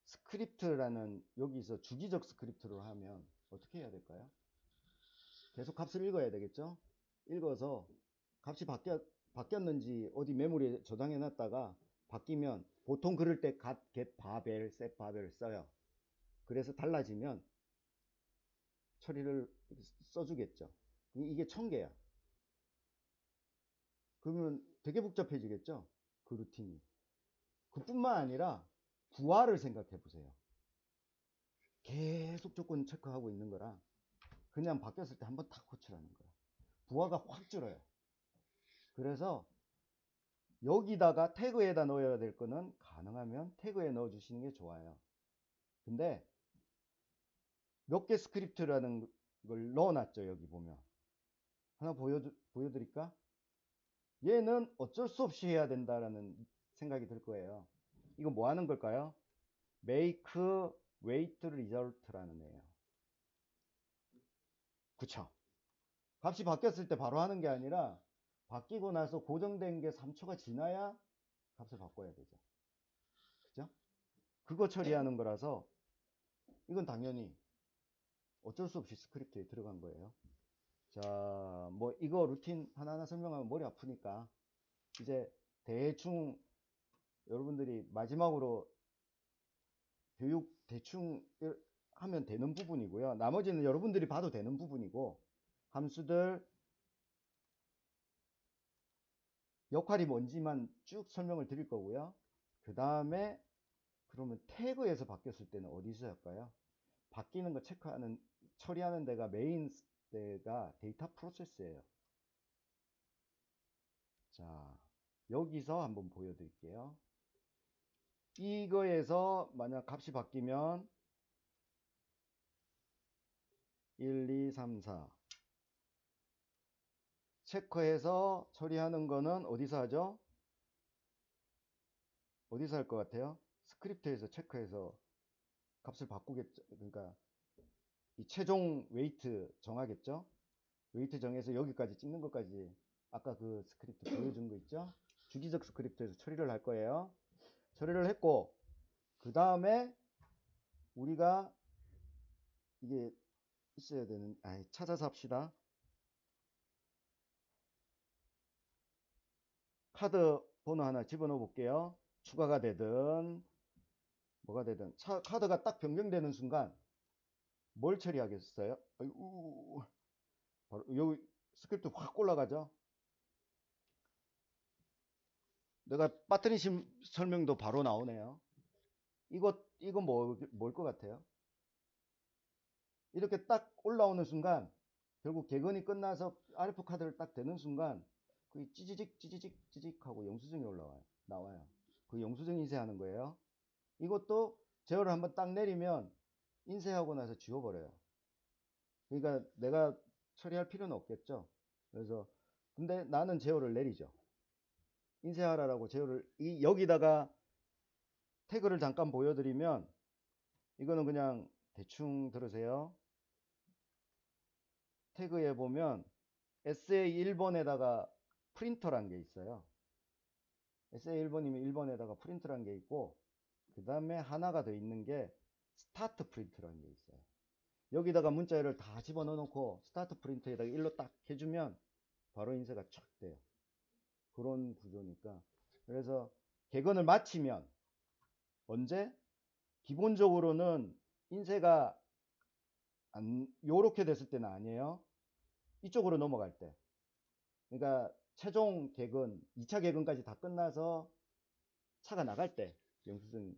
스크립트라는 여기서 주기적 스크립트로 하면 어떻게 해야 될까요? 계속 값을 읽어야 되겠죠? 읽어서 값이 바뀌었는지 어디 메모리에 저장해 놨다가 바뀌면 보통 그럴 때 get 바벨, set 바벨을 써요. 그래서 달라지면 처리를 써주겠죠. 이게 1000개야. 그러면 되게 복잡해지겠죠? 그 루틴이. 그뿐만 아니라 부하를 생각해 보세요. 계속 조건 체크하고 있는 거랑 그냥 바뀌었을 때 한번 탁 호출하는 거야. 부하가 확 줄어요. 그래서 여기다가 태그에다 넣어야 될 거는 가능하면 태그에 넣어 주시는 게 좋아요. 근데 몇 개 스크립트라는 걸 넣어놨죠. 여기 보면 하나 보여드릴까? 얘는 어쩔 수 없이 해야 된다라는 생각이 들 거예요. 이거 뭐 하는 걸까요? make wait result라는 애예요. 그쵸? 값이 바뀌었을 때 바로 하는 게 아니라 바뀌고 나서 고정된 게 3초가 지나야 값을 바꿔야 되죠. 그죠? 그거 처리하는 거라서 이건 당연히 어쩔 수 없이 스크립트에 들어간 거예요. 자, 뭐 이거 루틴 하나하나 설명하면 머리 아프니까 이제 대충 여러분들이 마지막으로 교육 대충 하면 되는 부분이고요. 나머지는 여러분들이 봐도 되는 부분이고, 함수들 역할이 뭔지만 쭉 설명을 드릴 거고요. 그 다음에 그러면 태그에서 바뀌었을 때는 어디서 할까요? 바뀌는 거 체크하는, 처리하는 데가 메인 데가 데이터 프로세스예요. 자, 여기서 한번 보여드릴게요. 이거에서 만약 값이 바뀌면 1, 2, 3, 4 체크해서 처리하는 거는 어디서 하죠? 어디서 할 것 같아요? 스크립트에서 체크해서 값을 바꾸겠죠. 그러니까 이 최종 웨이트 정하겠죠. 웨이트 정해서 여기까지 찍는 것까지 아까 그 스크립트 보여준 거 있죠. 주기적 스크립트에서 처리를 할 거예요. 처리를 했고, 그 다음에 우리가 이게 있어야 되는, 찾아서 합시다. 카드 번호 하나 집어넣어 볼게요. 추가가 되든 뭐가 되든 카드가 딱 변경되는 순간 뭘 처리하겠어요? 아이고, 바로 여기 스크립트 확 올라가죠. 내가 빠뜨린 설명도 바로 나오네요. 이거 뭘 것 같아요? 이렇게 딱 올라오는 순간 결국 개건이 끝나서 RF 카드를 딱 대는 순간 그 찌지직 하고 영수증이 나와요. 그 영수증 인쇄하는 거예요. 이것도 제어를 한번 딱 내리면 인쇄하고 나서 지워버려요. 그러니까 내가 처리할 필요는 없겠죠. 그래서 근데 나는 제어를 내리죠. 인쇄하라라고 제어를 여기다가 태그를 잠깐 보여드리면 이거는 그냥 대충 들으세요. 태그에 보면 SA 1번에다가 프린터란 게 있어요. SA 1번이면 1번에다가 프린터란 게 있고, 그 다음에 하나가 더 있는 게 스타트 프린트라는 게 있어요. 여기다가 문자열을 다 집어넣어 놓고 스타트 프린터에다가 1로 딱 해주면 바로 인쇄가 촥 돼요. 그런 구조니까. 그래서 개건을 마치면 언제? 기본적으로는 인쇄가 요렇게 됐을 때는 아니에요. 이쪽으로 넘어갈 때. 그러니까 최종 개건, 2차 개건까지 다 끝나서 차가 나갈 때 영수증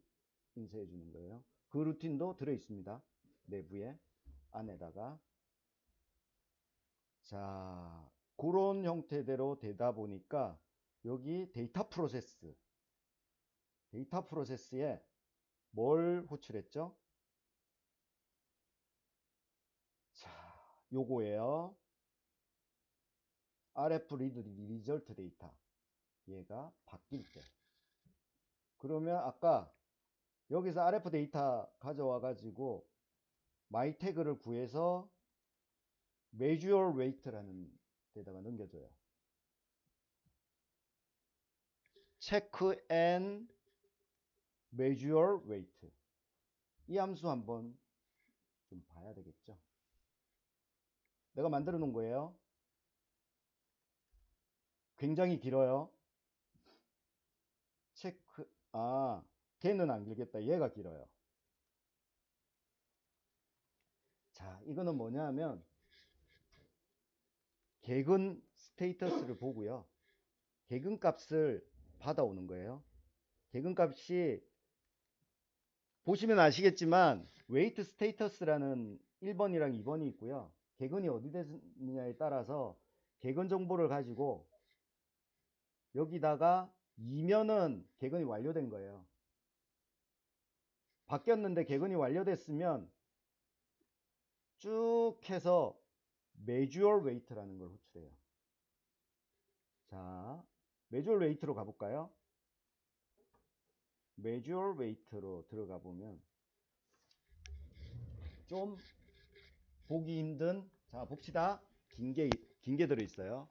인쇄해 주는 거예요. 그 루틴도 들어 있습니다. 내부에, 안에다가. 자, 그런 형태대로 되다 보니까 여기 데이터 프로세스에 뭘 호출했죠? 자, 요거예요. RF 리드 리절트 데이터. 얘가 바뀔 때. 그러면 아까 여기서 RF 데이터 가져와 가지고 마이 태그를 구해서 measure weight라는 데다가 넘겨줘요. check and measure weight. 이 함수 한번 좀 봐야 되겠죠. 내가 만들어 놓은 거예요. 굉장히 길어요. 체크, 걔는 안 길겠다. 얘가 길어요. 자, 이거는 뭐냐 하면 개근 스테이터스를 보고요. 개근 값을 받아오는 거예요. 개근 값이 보시면 아시겠지만 웨이트 스테이터스라는 1번이랑 2번이 있고요. 개근이 어디 됐느냐에 따라서 개근 정보를 가지고 여기다가 2면은 개근이 완료된 거예요. 바뀌었는데 개근이 완료됐으면 쭉 해서 measure weight라는 걸 호출해요. 자, measure weight로 가볼까요? measure weight로 들어가 보면 좀 보기 힘든, 자 봅시다. 긴 게 들어있어요.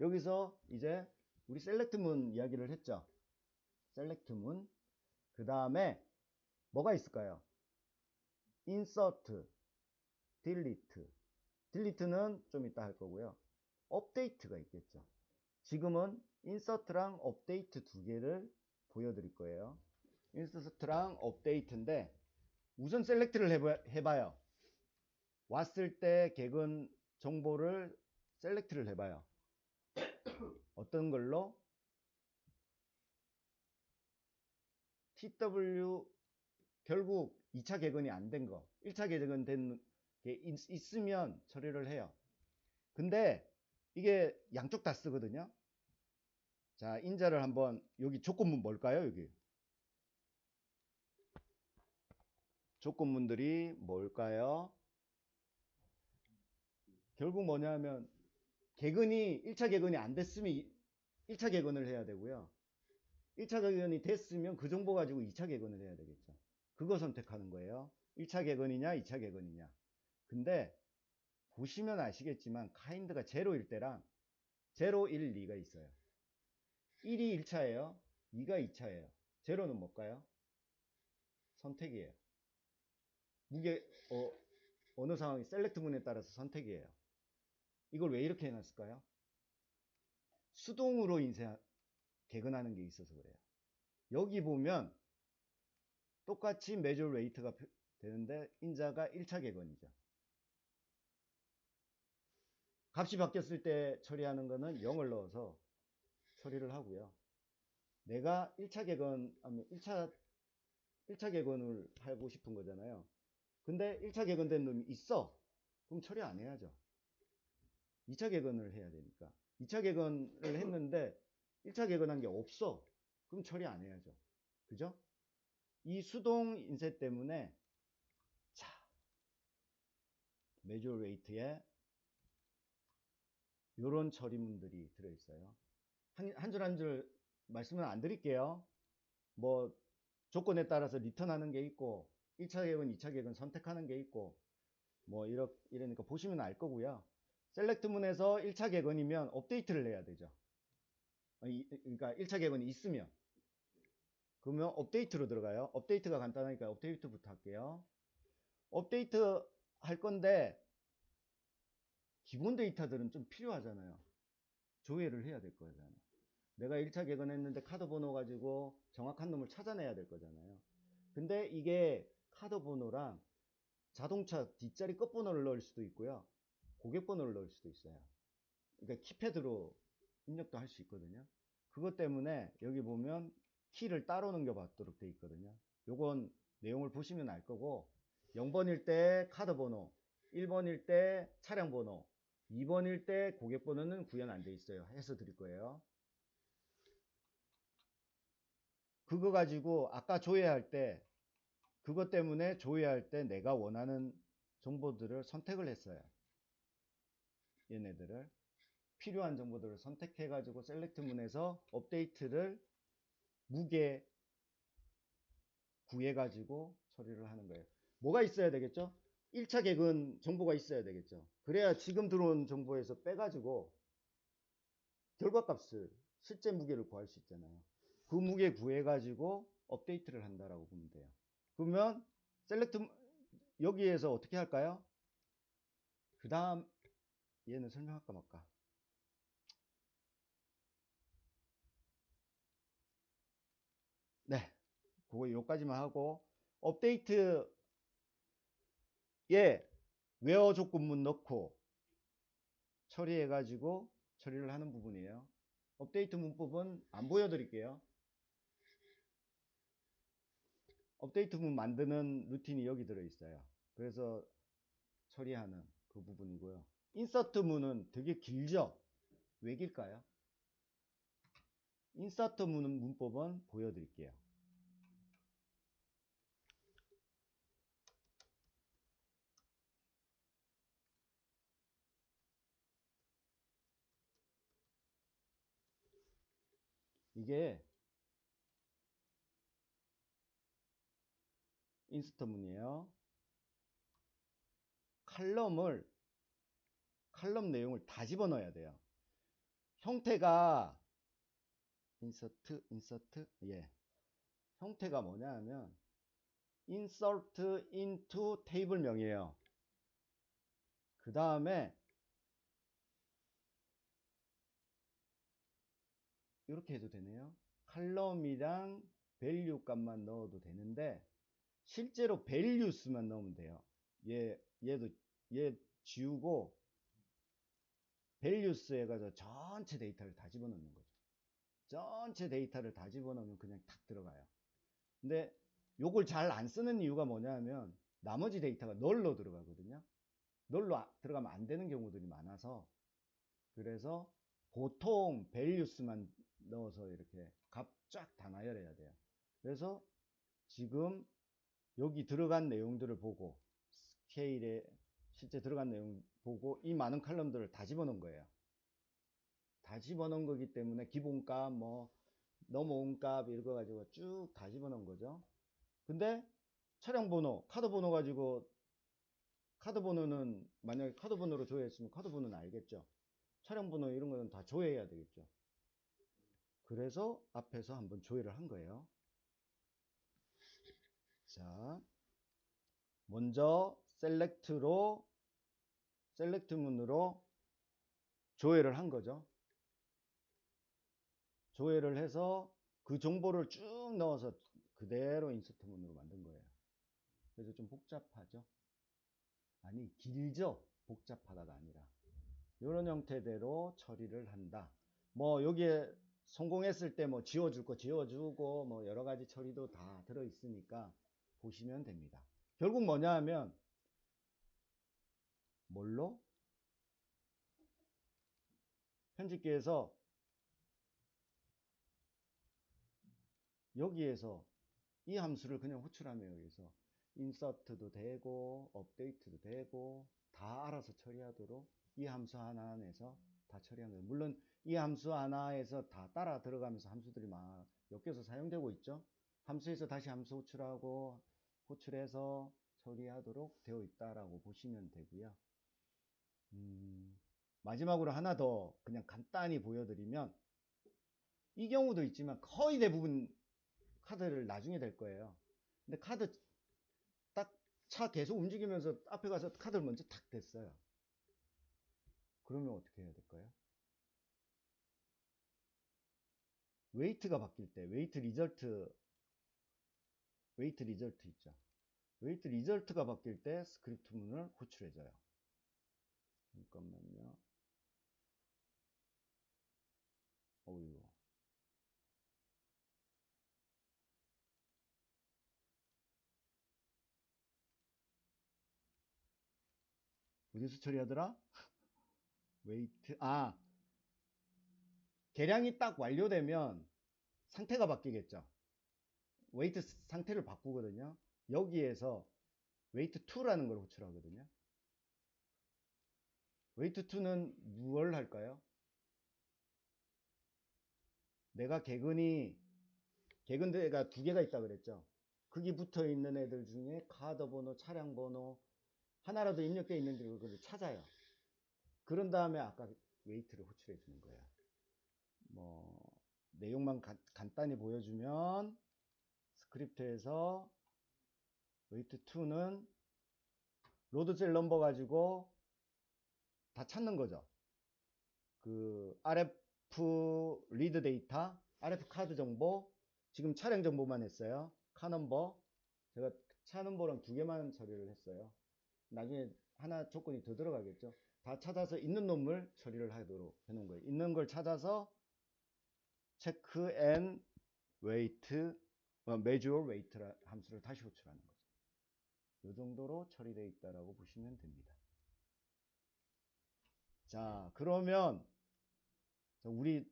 여기서 이제 우리 셀렉트문 이야기를 했죠. 셀렉트문. 그 다음에 뭐가 있을까요? insert, delete. delete는 좀 이따 할 거고요. update가 있겠죠. 지금은 insert랑 update 두 개를 보여드릴 거예요. insert랑 update인데 우선 셀렉트를 해봐요. 왔을 때 객은 정보를 셀렉트를 해봐요. 어떤 걸로? TW 결국 2차 개근이 안 된 거, 1차 개근 된 게 있으면 처리를 해요. 근데 이게 양쪽 다 쓰거든요. 자, 인자를 한번, 여기 조건문 뭘까요? 여기 조건문들이 뭘까요? 결국 뭐냐면 개근이 1차 개근이 안 됐으면 1차 개근을 해야 되고요. 1차 개근이 됐으면 그 정보 가지고 2차 개근을 해야 되겠죠. 그거 선택하는 거예요. 1차 개근이냐 2차 개근이냐. 근데 보시면 아시겠지만 카인드가 0일 때랑 0, 1, 2가 있어요. 1이 1차예요. 2가 2차예요. 0는 뭘까요? 선택이에요. 무게 어느 상황이 셀렉트문에 따라서 선택이에요. 이걸 왜 이렇게 해놨을까요? 수동으로 개근하는 게 있어서 그래요. 여기 보면 똑같이 measure weight가 되는데 인자가 1차 개근이죠. 값이 바뀌었을 때 처리하는 거는 0을 넣어서 처리를 하고요. 내가 1차 개근 하면 1차 개근을 하고 싶은 거잖아요. 근데 1차 개근된 놈이 있어. 그럼 처리 안 해야죠. 2차 개근을 해야 되니까. 2차 개근을 했는데 1차 개근한 게 없어. 그럼 처리 안 해야죠. 그죠? 이 수동 인쇄 때문에 자, measure weight에 이런 처리문들이 들어있어요. 한 줄 한 줄 말씀은 안 드릴게요. 뭐 조건에 따라서 리턴하는 게 있고 1차 개근, 2차 개근 선택하는 게 있고 뭐 이러니까 보시면 알 거고요. 셀렉트문에서 1차 개근이면 업데이트를 해야 되죠. 그러니까 1차 개근이 있으면 그러면 업데이트로 들어가요. 업데이트가 간단하니까 업데이트부터 할게요. 업데이트 할 건데 기본 데이터들은 좀 필요하잖아요. 조회를 해야 될 거잖아요. 내가 1차 개근했는데 카드 번호 가지고 정확한 놈을 찾아내야 될 거잖아요. 근데 이게 카드 번호랑 자동차 뒷자리 끝번호를 넣을 수도 있고요. 고객 번호를 넣을 수도 있어요. 그러니까 키패드로 입력도 할 수 있거든요. 그것 때문에 여기 보면 키를 따로 넘겨받도록 되어 있거든요. 요건 내용을 보시면 알 거고 0번일 때 카드 번호, 1번일 때 차량 번호, 2번일 때 고객 번호는 구현 안 돼 있어요. 해서 드릴 거예요. 그거 가지고 아까 조회할 때 그것 때문에 조회할 때 내가 원하는 정보들을 선택을 했어요. 얘네들을 필요한 정보들을 선택해 가지고 셀렉트 문에서 업데이트를 무게 구해 가지고 처리를 하는 거예요. 뭐가 있어야 되겠죠? 1차 개근 정보가 있어야 되겠죠. 그래야 지금 들어온 정보에서 빼 가지고 결과값을 실제 무게를 구할 수 있잖아요. 그 무게 구해 가지고 업데이트를 한다라고 보면 돼요. 그러면 셀렉트 여기에서 어떻게 할까요? 그 다음 얘는 설명할까 말까? 네, 그거 요까지만 하고 업데이트에 웨어 조건문 넣고 처리해 가지고 처리를 하는 부분이에요. 업데이트 문법은 안 보여드릴게요. 업데이트 문 만드는 루틴이 여기 들어있어요. 그래서 처리하는 그 부분이고요. 인서트 문은 되게 길죠? 왜 길까요? 인서트 문법은 보여드릴게요. 이게 인서트 문이에요. 칼럼 내용을 다 집어넣어야 돼요. 형태가 인서트 예. 형태가 뭐냐 하면 insert into 테이블명이에요. 그 다음에 이렇게 해도 되네요. 칼럼이랑 밸류 값만 넣어도 되는데 실제로 values만 넣으면 돼요. 얘 지우고 values 해가지고 전체 데이터를 다 집어넣는 거죠. 전체 데이터를 다 집어넣으면 그냥 탁 들어가요. 근데 요걸 잘 안 쓰는 이유가 뭐냐면 나머지 데이터가 널로 들어가거든요. 널로 들어가면 안 되는 경우들이 많아서, 그래서 보통 values만 넣어서 이렇게 값 쫙 다 나열해야 돼요. 그래서 지금 여기 들어간 내용들을 보고 스케일에 실제 들어간 내용 보고 이 많은 칼럼들을 다 집어넣은 거예요. 다 집어넣은 거기 때문에 기본값 뭐 넘어온 값 이거 가지고 쭉 다 집어넣은 거죠. 근데 차량 번호, 카드 번호 가지고 카드 번호는 만약에 카드 번호로 조회했으면 카드 번호는 알겠죠. 차량 번호 이런 거는 다 조회해야 되겠죠. 그래서 앞에서 한번 조회를 한 거예요. 자, 먼저 셀렉트문으로 조회를 한 거죠. 조회를 해서 그 정보를 쭉 넣어서 그대로 인서트문으로 만든 거예요. 그래서 좀 복잡하죠. 아니, 길죠. 복잡하다가 아니라 이런 형태대로 처리를 한다. 뭐 여기에 성공했을 때 뭐 지워줄 거 지워주고 뭐 여러 가지 처리도 다 들어 있으니까 보시면 됩니다. 결국 뭐냐 하면 뭘로? 편집기에서 여기에서 이 함수를 그냥 호출하면 여기서 인서트도 되고 업데이트도 되고 다 알아서 처리하도록 이 함수 하나 안에서 다 처리하는 거예요. 물론 이 함수 하나에서 다 따라 들어가면서 함수들이 막 엮여서 사용되고 있죠. 함수에서 다시 함수 호출하고 호출해서 처리하도록 되어 있다라고 보시면 되고요. 마지막으로 하나 더 그냥 간단히 보여드리면, 이 경우도 있지만 거의 대부분 카드를 나중에 될 거예요. 근데 카드 딱 차 계속 움직이면서 앞에 가서 카드를 먼저 탁 댔어요. 그러면 어떻게 해야 될까요? 웨이트가 바뀔 때 웨이트 리절트 있죠. 웨이트 리절트가 바뀔 때 스크립트 문을 호출해줘요. 잠깐만요. 어유. 어디서 처리하더라? 웨이트, 계량이 딱 완료되면 상태가 바뀌겠죠. 웨이트 상태를 바꾸거든요. 여기에서 웨이트 2라는 걸 호출하거든요. 웨이트 2는 무엇을 할까요? 내가 개근대가 두 개가 있다 그랬죠. 거기 붙어 있는 애들 중에 카드 번호, 차량 번호 하나라도 입력되어 있는지 그걸 찾아요. 그런 다음에 아까 웨이트를 호출해 주는 거예요. 뭐 내용만 간단히 보여주면, 스크립트에서 웨이트 2는 로드셀 넘버 가지고 다 찾는 거죠. 그 RF 리드 데이터, RF 카드 정보, 지금 차량 정보만 했어요. 카 넘버, 제가 차 넘버랑 두 개만 처리를 했어요. 나중에 하나 조건이 더 들어가겠죠. 다 찾아서 있는 놈을 처리를 하도록 해놓은 거예요. 있는 걸 찾아서 체크 앤 웨이트, measure weight 함수를 다시 호출하는 거죠. 이 정도로 처리되어 있다라고 보시면 됩니다. 자, 그러면 우리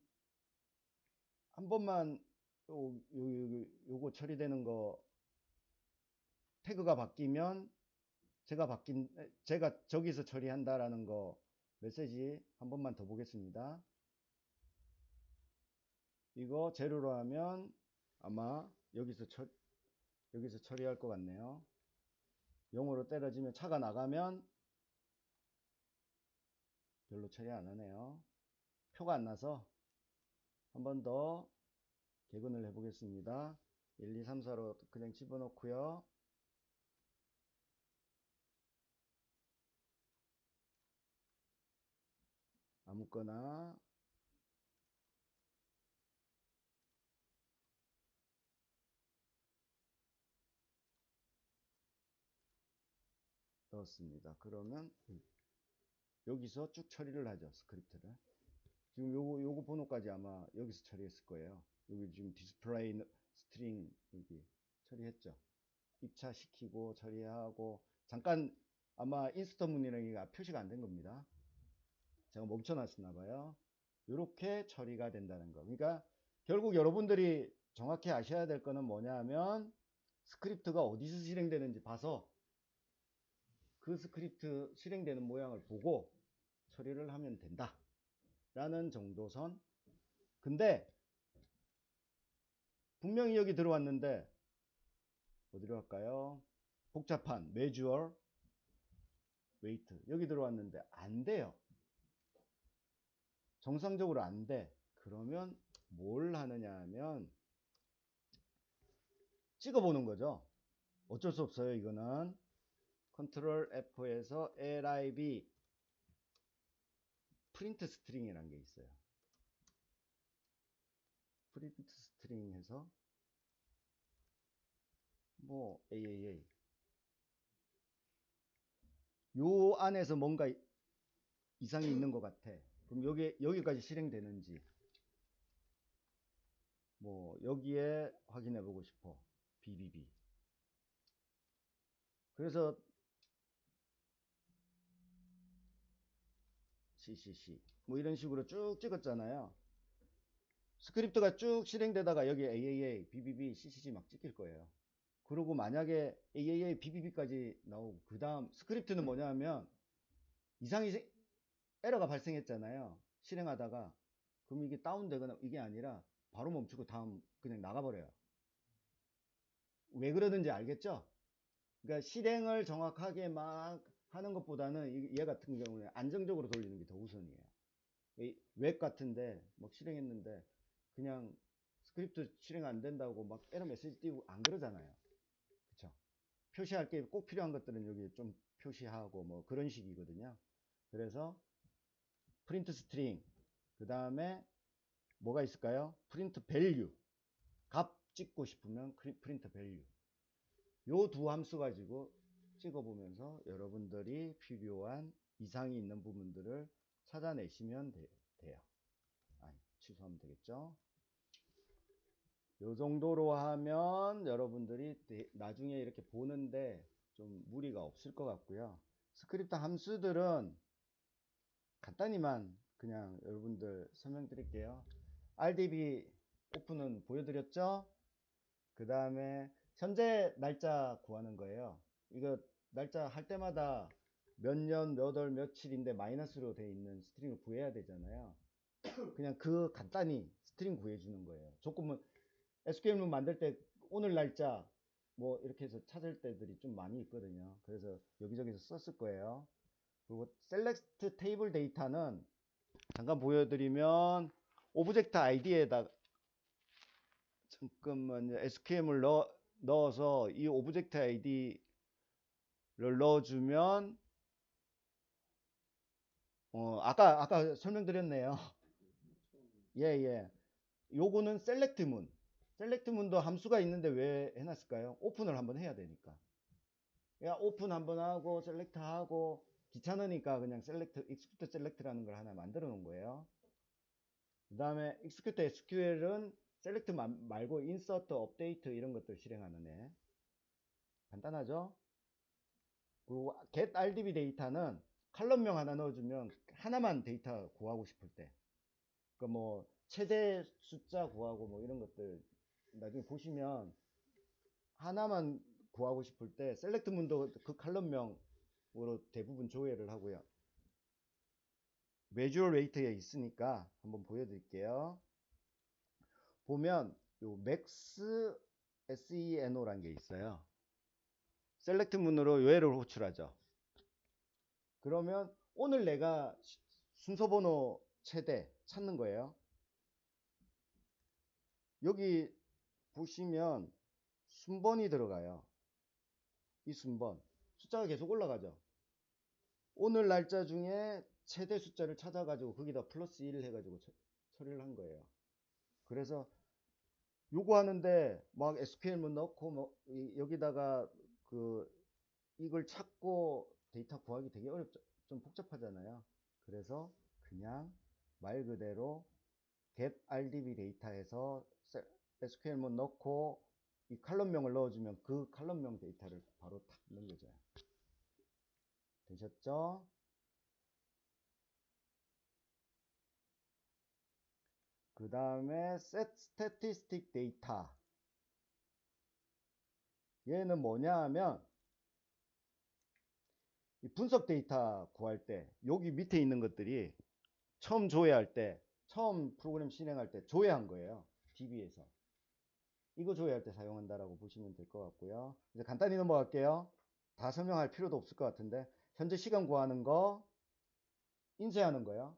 한 번만 요거 처리되는 거, 태그가 바뀌면 제가 저기서 처리한다라는 거 메시지 한 번만 더 보겠습니다. 이거 제로로 하면 아마 여기서 처리할 것 같네요. 0으로 때려지면 차가 나가면 별로 처리 안 하네요. 표가 안 나서 한 번 더 개근을 해 보겠습니다. 1, 2, 3, 4로 그냥 집어넣고요. 아무거나 넣었습니다. 그러면 여기서 쭉 처리를 하죠. 스크립트를. 지금 요거 번호까지 아마 여기서 처리했을 거예요. 여기 지금 디스플레이 스트링 여기 처리했죠. 입차시키고 처리하고 잠깐 아마 인스턴 문이라기가 표시가 안 된 겁니다. 제가 멈춰놨었나 봐요. 이렇게 처리가 된다는 거. 그러니까 결국 여러분들이 정확히 아셔야 될 거는 뭐냐 하면 스크립트가 어디서 실행되는지 봐서 그 스크립트 실행되는 모양을 보고 처리를 하면 된다 라는 정도선. 근데 분명히 여기 들어왔는데 어디로 갈까요? 복잡한 measure weight 여기 들어왔는데 안 돼요. 정상적으로 안 돼. 그러면 뭘 하느냐 하면 찍어보는 거죠. 어쩔 수 없어요. 이거는 컨트롤 F에서 lib 프린트 스트링이라는 게 있어요. 프린트 스트링 해서 뭐 AAA 요 안에서 뭔가 이상이 있는 것 같아. 그럼 여기까지 실행되는지 뭐 여기에 확인해 보고 싶어. BBB. 그래서 CCC 뭐 이런 식으로 쭉 찍었잖아요. 스크립트가 쭉 실행되다가 여기 AAA, BBB, CCC 막 찍힐 거예요. 그리고 만약에 AAA, BBB까지 나오고 그 다음 스크립트는 뭐냐 하면 이상이 에러가 발생했잖아요. 실행하다가 그럼 이게 다운되거나 이게 아니라 바로 멈추고 다음 그냥 나가버려요. 왜 그러는지 알겠죠? 그러니까 실행을 정확하게 막 하는 것보다는 얘 같은 경우는 안정적으로 돌리는 게 더 우선이에요. 웹 같은데 막 실행했는데 그냥 스크립트 실행 안 된다고 막 에러 메시지 띄우고 안 그러잖아요. 그쵸? 표시할 게 꼭 필요한 것들은 여기 좀 표시하고 뭐 그런 식이거든요. 그래서 프린트 스트링 그 다음에 뭐가 있을까요? 프린트 밸류 값 찍고 싶으면 프린트 밸류 요 두 함수 가지고 찍어보면서 여러분들이 필요한 이상이 있는 부분들을 찾아내시면 돼요. 취소하면 되겠죠. 요 정도로 하면 여러분들이 나중에 이렇게 보는데 좀 무리가 없을 것 같고요. 스크립트 함수들은 간단히만 그냥 여러분들 설명드릴게요. RDB 오픈은 보여드렸죠? 그 다음에 현재 날짜 구하는 거예요. 이거 날짜 할 때마다 몇 년, 몇 월, 며칠인데 마이너스로 돼 있는 스트링을 구해야 되잖아요. 그냥 그 간단히 스트링 구해주는 거예요. 조금은 SQL문 만들 때 오늘 날짜 뭐 이렇게 해서 찾을 때들이 좀 많이 있거든요. 그래서 여기저기서 썼을 거예요. 그리고 셀렉트 테이블 데이터는 잠깐 보여드리면 오브젝트 아이디에다 잠깐만요. SQL을 넣어서 이 오브젝트 아이디를 넣어주면 아까 설명드렸네요. 예. 요거는 셀렉트문. 셀렉트문도 함수가 있는데 왜 해놨을까요? 오픈을 한번 해야 되니까. 야, 오픈 한번 하고 셀렉트 하고 귀찮으니까 그냥 셀렉트, 익스큐트 셀렉트라는 걸 하나 만들어 놓은 거예요. 그 다음에 익스큐트 SQL은 셀렉트 말고 인서트, 업데이트 이런 것들 실행하는 애. 간단하죠? 그리고 get RDB 데이터는 칼럼명 하나 넣어주면 하나만 데이터 구하고 싶을 때. 그러니까 뭐 최대 숫자 구하고 뭐 이런 것들 나중에 보시면 하나만 구하고 싶을 때 셀렉트 문도 그 칼럼명으로 대부분 조회를 하고요. measure rate에 있으니까 한번 보여드릴게요. 보면 요 max seno라는 게 있어요. 셀렉트 문으로 요애를 호출하죠. 그러면 오늘 내가 순서 번호 최대 찾는 거예요. 여기 보시면 순번이 들어가요. 이 순번 숫자가 계속 올라가죠. 오늘 날짜 중에 최대 숫자를 찾아가지고 거기다 플러스 1 해가지고 처리를 한 거예요. 그래서 요거 하는데 막 SQL문 넣고 뭐 여기다가 그 이걸 찾고 데이터 구하기 되게 어렵죠. 좀 복잡하잖아요. 그래서 그냥 말 그대로 get rdb 데이터에서 SQL문 넣고 이 칼럼명을 넣어주면 그 칼럼명 데이터를 바로 탁 넘겨줘요. 되셨죠? 그 다음에 set statistic data. 얘는 뭐냐 하면 이 분석 데이터 구할 때 여기 밑에 있는 것들이 처음 조회할 때, 처음 프로그램 실행할 때 조회한 거예요. DB에서. 이거 조회할 때 사용한다라고 보시면 될 것 같고요. 이제 간단히 넘어갈게요. 다 설명할 필요도 없을 것 같은데 현재 시간 구하는 거, 인쇄하는 거요.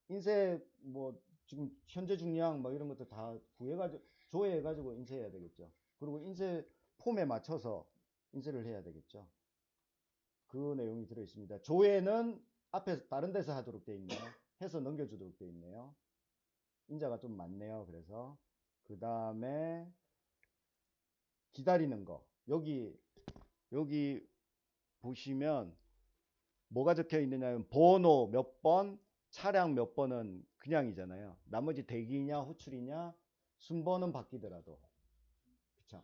인쇄 뭐 지금 현재 중량 뭐 이런 것도 다 구해가지고 조회해가지고 인쇄해야 되겠죠. 그리고 인쇄 폼에 맞춰서 인쇄를 해야 되겠죠. 그 내용이 들어 있습니다. 조회는 앞에 다른 데서 하도록 되어 있네요. 해서 넘겨주도록 되어 있네요. 인자가 좀 많네요. 그래서 그 다음에 기다리는 거. 여기 보시면 뭐가 적혀 있느냐면 번호 몇 번, 차량 몇 번은 그냥이잖아요. 나머지 대기냐 호출이냐 순번은 바뀌더라도, 그쵸?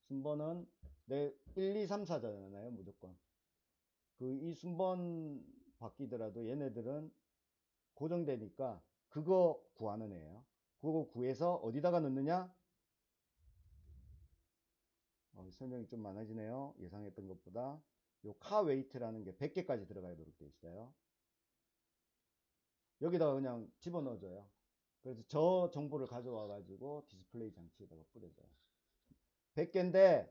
순번은 내 1, 2, 3, 4잖아요. 무조건. 그 이 순번 바뀌더라도 얘네들은 고정되니까 그거 구하는 애예요. 그거 구해서 어디다가 넣느냐? 설명이 좀 많아지네요. 예상했던 것보다. 요 카 웨이트라는 게 100개까지 들어가도록 되어 있어요. 여기다가 그냥 집어넣어줘요. 그래서 저 정보를 가져와 가지고 디스플레이 장치에다가 뿌려줘요. 100개인데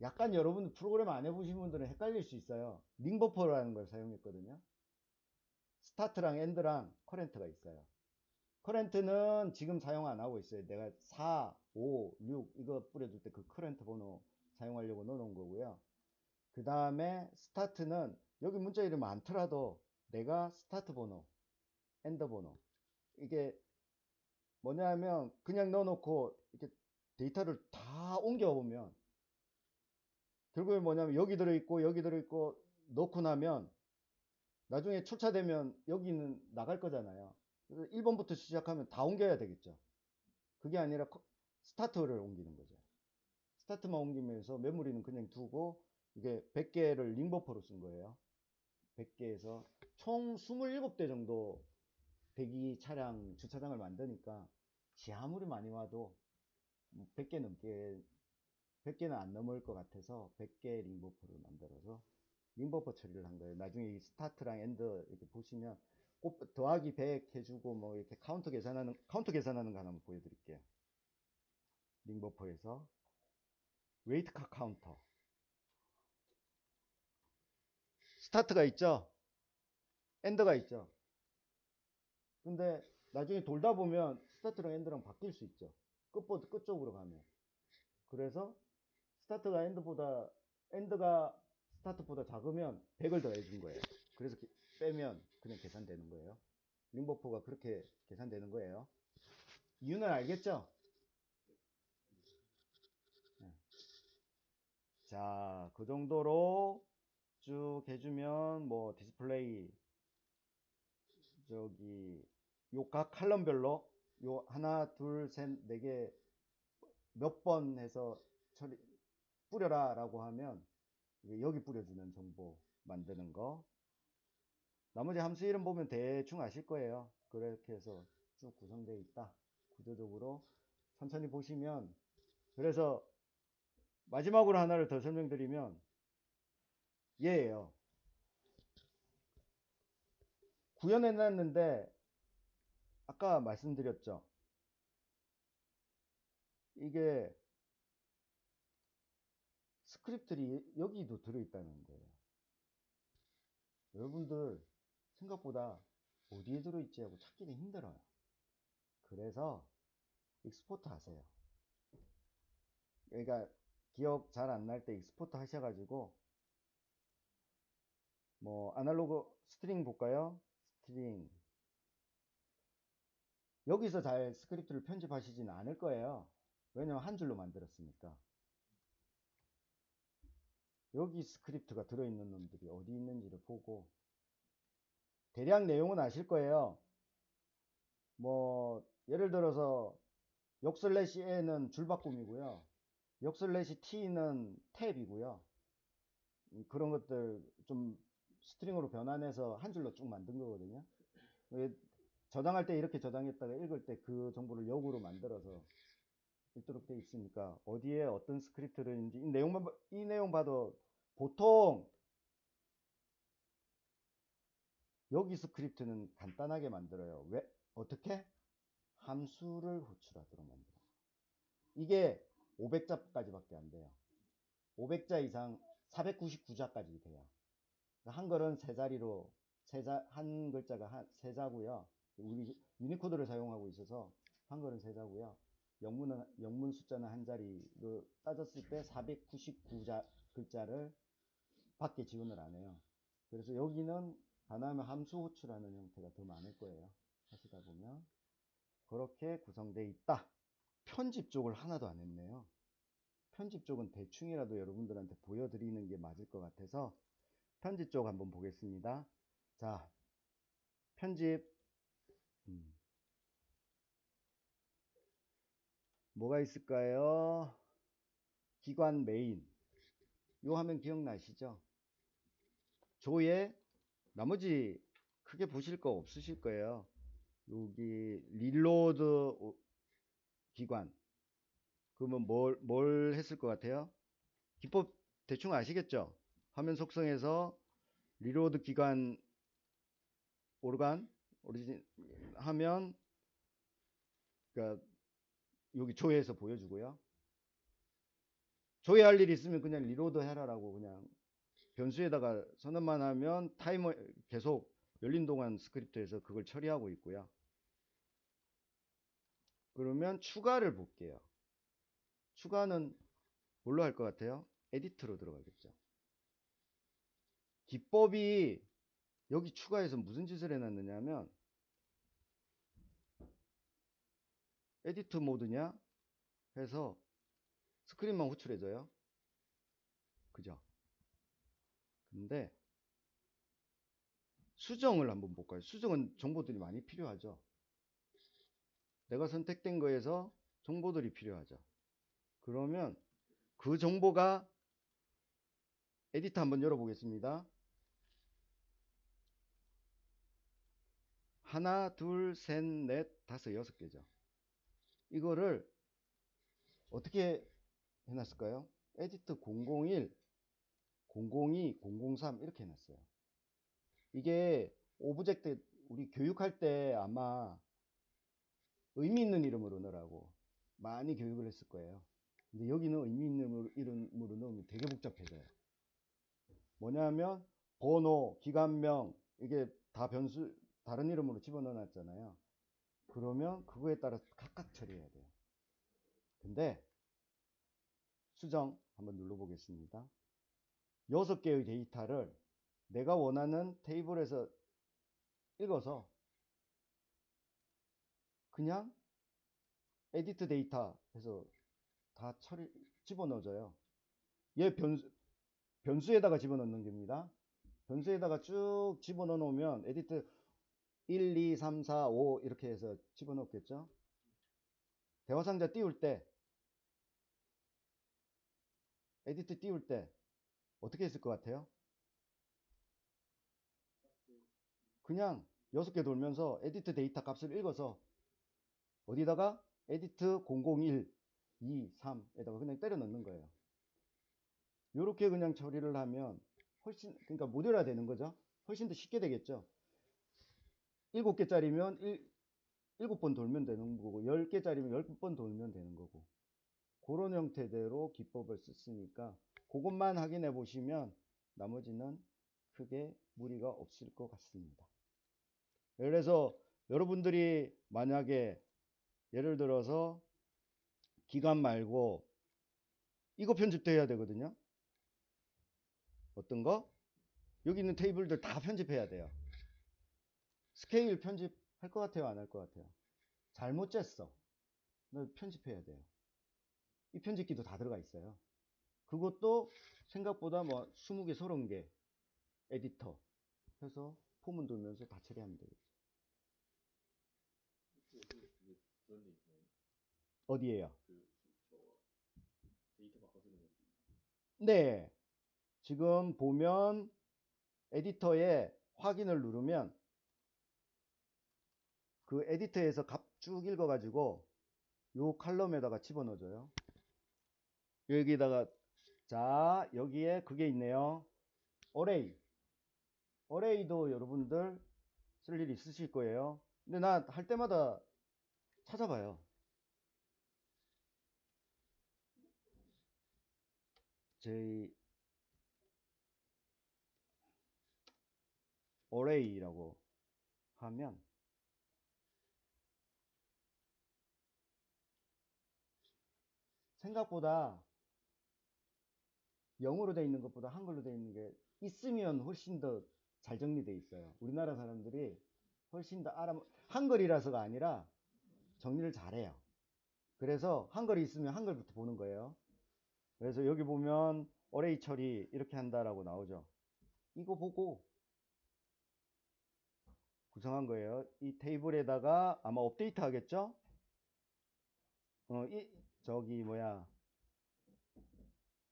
약간 여러분 프로그램 안 해보신 분들은 헷갈릴 수 있어요. 링버퍼라는 걸 사용했거든요. 스타트랑 엔드랑 커렌트가 있어요. 커렌트는 지금 사용 안 하고 있어요. 내가 4, 5, 6 이거 뿌려줄 때 그 커렌트 번호 사용하려고 넣어놓은 거고요. 그 다음에 스타트는 여기 문자 이름 많더라도 내가 스타트 번호, 엔드 번호, 이게 뭐냐면 그냥 넣어놓고 이렇게 데이터를 다 옮겨보면 결국에 뭐냐면 여기 들어있고 여기 들어있고 넣고 나면 나중에 출차되면 여기는 나갈 거잖아요. 그래서 1번부터 시작하면 다 옮겨야 되겠죠. 그게 아니라 스타트를 옮기는 거죠. 스타트만 옮기면서 메모리는 그냥 두고 이게 100개를 링버퍼로 쓴 거예요. 100개에서 총 27대 정도 대기 차량 주차장을 만드니까 아무리 많이 와도 100개 넘게 100개는 안 넘을 것 같아서 100개 링버퍼를 만들어서 링버퍼 처리를 한 거예요. 나중에 이 스타트랑 엔드 이렇게 보시면 꼭 더하기 100 해주고 뭐 이렇게 카운터 계산하는 거 하나 보여드릴게요. 링버퍼에서 웨이트 카 카운터 스타트가 있죠, 엔드가 있죠. 근데 나중에 돌다 보면 스타트랑 엔드랑 바뀔 수 있죠. 끝쪽으로 가면. 그래서 스타트가 엔드가 스타트보다 작으면 100을 더해 준 거예요. 그래서 빼면 그냥 계산되는 거예요. 링버퍼가 그렇게 계산되는 거예요. 이유는 알겠죠? 네. 자, 그 정도로 쭉 해주면 뭐 디스플레이 저기 요 각 칼럼별로 요 하나 둘 셋 네 개 몇 번 해서 뿌려라 라고 하면 여기 뿌려주는 정보 만드는 거, 나머지 함수 이름 보면 대충 아실 거예요. 그렇게 해서 쭉 구성되어 있다. 구조적으로 천천히 보시면. 그래서 마지막으로 하나를 더 설명드리면 얘예요. 구현해 놨는데 아까 말씀드렸죠. 이게 스크립트들이 여기도 들어있다는 거예요. 여러분들 생각보다 어디에 들어있지 하고 찾기는 힘들어요. 그래서 익스포트 하세요. 그러니까 기억 잘 안 날 때 익스포트 하셔가지고 뭐 아날로그 스트링 볼까요? 스트링 여기서 잘 스크립트를 편집하시지는 않을 거예요. 왜냐면 한 줄로 만들었으니까. 여기 스크립트가 들어있는 놈들이 어디 있는지를 보고, 대략 내용은 아실 거예요. 뭐 예를 들어서 역슬래시 A는 줄바꿈이고요. 역슬래시 T는 탭이고요. 그런 것들 좀 스트링으로 변환해서 한 줄로 쭉 만든 거거든요. 저장할 때 이렇게 저장했다가 읽을 때 그 정보를 역으로 만들어서 읽도록 돼 있으니까 어디에 어떤 스크립트를 이 내용 봐도 보통 여기 스크립트는 간단하게 만들어요. 왜? 어떻게? 함수를 호출하도록 만들어요. 이게 500자까지밖에 안 돼요. 500자 이상 499자까지 돼요. 한글은 세 자리로 한 글자가 세 자고요. 우리 유니코드를 사용하고 있어서 한글은 세 자고요. 영문 숫자는 한 자리로 따졌을 때 499자 글자를 밖에 지원을 안 해요. 그래서 여기는 하나면 함수 호출하는 형태가 더 많을 거예요. 하시다 보면 그렇게 구성되어 있다. 편집 쪽을 하나도 안 했네요. 편집 쪽은 대충이라도 여러분들한테 보여드리는 게 맞을 것 같아서 편집 쪽 한번 보겠습니다. 자, 편집 뭐가 있을까요? 기관 메인 요 화면 기억나시죠? 조에 나머지 크게 보실 거 없으실 거예요. 여기 릴로드 기관 그러면 뭘 했을 것 같아요? 기법 대충 아시겠죠? 화면 속성에서 리로드 기관 오리진 하면 그러니까 여기 조회해서 보여주고요. 조회할 일 있으면 그냥 리로드 해라라고 그냥 변수에다가 선언만 하면 타이머 계속 열린 동안 스크립트에서 그걸 처리하고 있고요. 그러면 추가를 볼게요. 추가는 뭘로 할 것 같아요? 에디트로 들어가겠죠. 기법이 여기 추가해서 무슨 짓을 해놨느냐 하면 에디트 모드냐 해서 스크린만 호출해줘요. 그죠? 근데 수정을 한번 볼까요? 수정은 정보들이 많이 필요하죠. 내가 선택된 거에서 정보들이 필요하죠. 그러면 그 정보가 에디터 한번 열어보겠습니다. 하나, 둘, 셋, 넷, 다섯, 여섯 개죠. 이거를 어떻게 해놨을까요? 에디터 001, 002, 003 이렇게 해놨어요. 이게 오브젝트 우리 교육할 때 아마 의미 있는 이름으로 넣으라고 많이 교육을 했을 거예요. 근데 여기는 의미 있는 이름으로 넣으면 되게 복잡해져요. 뭐냐면 번호, 기관명 이게 다 변수 다른 이름으로 집어넣어 놨잖아요. 그러면 그거에 따라서 각각 처리해야 돼요. 근데 수정 한번 눌러 보겠습니다. 6개의 데이터를 내가 원하는 테이블에서 읽어서 그냥 에디트 데이터 해서 다 집어넣어줘요. 얘 변수에다가 집어넣는 겁니다. 변수에다가 쭉 집어넣어 놓으면 에디트 1, 2, 3, 4, 5 이렇게 해서 집어넣겠죠. 대화상자 띄울 때 에디트 띄울 때 어떻게 했을 것 같아요? 그냥 6개 돌면서 에디트 데이터 값을 읽어서 어디다가 에디트 001, 2, 3에다가 그냥 때려 넣는 거예요. 이렇게 그냥 처리를 하면 훨씬 그러니까 모듈화 되는 거죠. 훨씬 더 쉽게 되겠죠. 7개짜리면 7번 돌면 되는 거고 10개짜리면 10번 돌면 되는 거고 그런 형태대로 기법을 썼으니까 그것만 확인해 보시면 나머지는 크게 무리가 없을 것 같습니다. 그래서 여러분들이 만약에 예를 들어서 기간 말고 이거 편집도 해야 되거든요. 어떤 거? 여기 있는 테이블들 다 편집해야 돼요. 스케일 편집할 것 같아요? 안 할 것 같아요? 잘못 쟀어. 너 편집해야 돼요. 이 편집기도 다 들어가 있어요. 그것도 생각보다 뭐 20개, 30개 에디터 해서 포문 돌면서 다 처리하면 되겠죠. 어디에요? 데이터 바꿔주는 거. 네. 지금 보면 에디터에 확인을 누르면 그 에디터에서 값 쭉 읽어가지고 요 칼럼에다가 집어넣어줘요. 여기다가 자 여기에 그게 있네요. 어레이도 여러분들 쓸 일 있으실 거예요. 근데 나 할 때마다 찾아봐요. 제 어레이라고 하면 생각보다 영어로 돼 있는 것보다 한글로 돼 있는 게 있으면 훨씬 더 잘 정리돼 있어요. 우리나라 사람들이 훨씬 더 한글이라서가 아니라 정리를 잘해요. 그래서 한글이 있으면 한글부터 보는 거예요. 그래서 여기 보면 어레이 처리 이렇게 한다라고 나오죠. 이거 보고 구성한 거예요. 이 테이블에다가 아마 업데이트 하겠죠? 저기 뭐야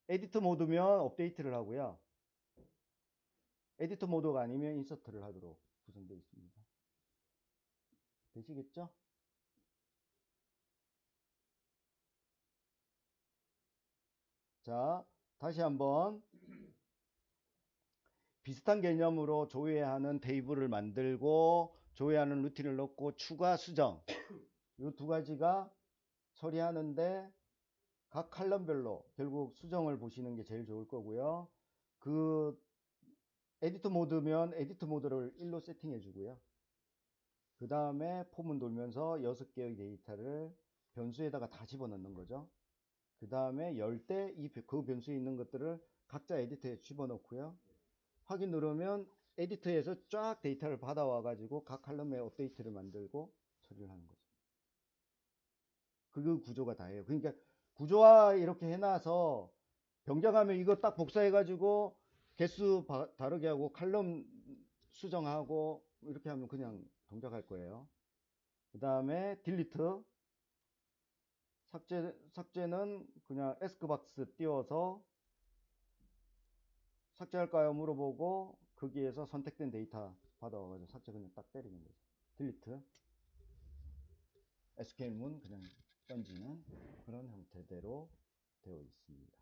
에디터 모드면 업데이트를 하고요. 에디터 모드가 아니면 인서트를 하도록 구성되어 있습니다. 되시겠죠? 자, 다시 한번 비슷한 개념으로 조회하는 테이블을 만들고 조회하는 루틴을 넣고 추가 수정 이 두 가지가 처리하는데 각 칼럼별로 결국 수정을 보시는 게 제일 좋을 거고요. 그 에디터 모드면 에디터 모드를 1로 세팅해 주고요. 그 다음에 포문 돌면서 6개의 데이터를 변수에다가 다 집어넣는 거죠. 그 다음에 열 때 그 변수에 있는 것들을 각자 에디터에 집어넣고요. 확인 누르면 에디터에서 쫙 데이터를 받아와 가지고 각 칼럼에 업데이트를 만들고 처리를 하는 거죠. 그 구조가 다예요. 그러니까 구조화 이렇게 해놔서 변경하면 이거 딱 복사해 가지고 개수 다르게 하고 칼럼 수정하고 이렇게 하면 그냥 동작할 거예요. 그 다음에 딜리트 삭제는 그냥 에스크박스 띄워서 삭제할까요 물어보고 거기에서 선택된 데이터 받아와가지고 삭제 그냥 딱 때리는 거죠. 딜리트 SQL문 그냥 던지는 그런 형태대로 되어 있습니다.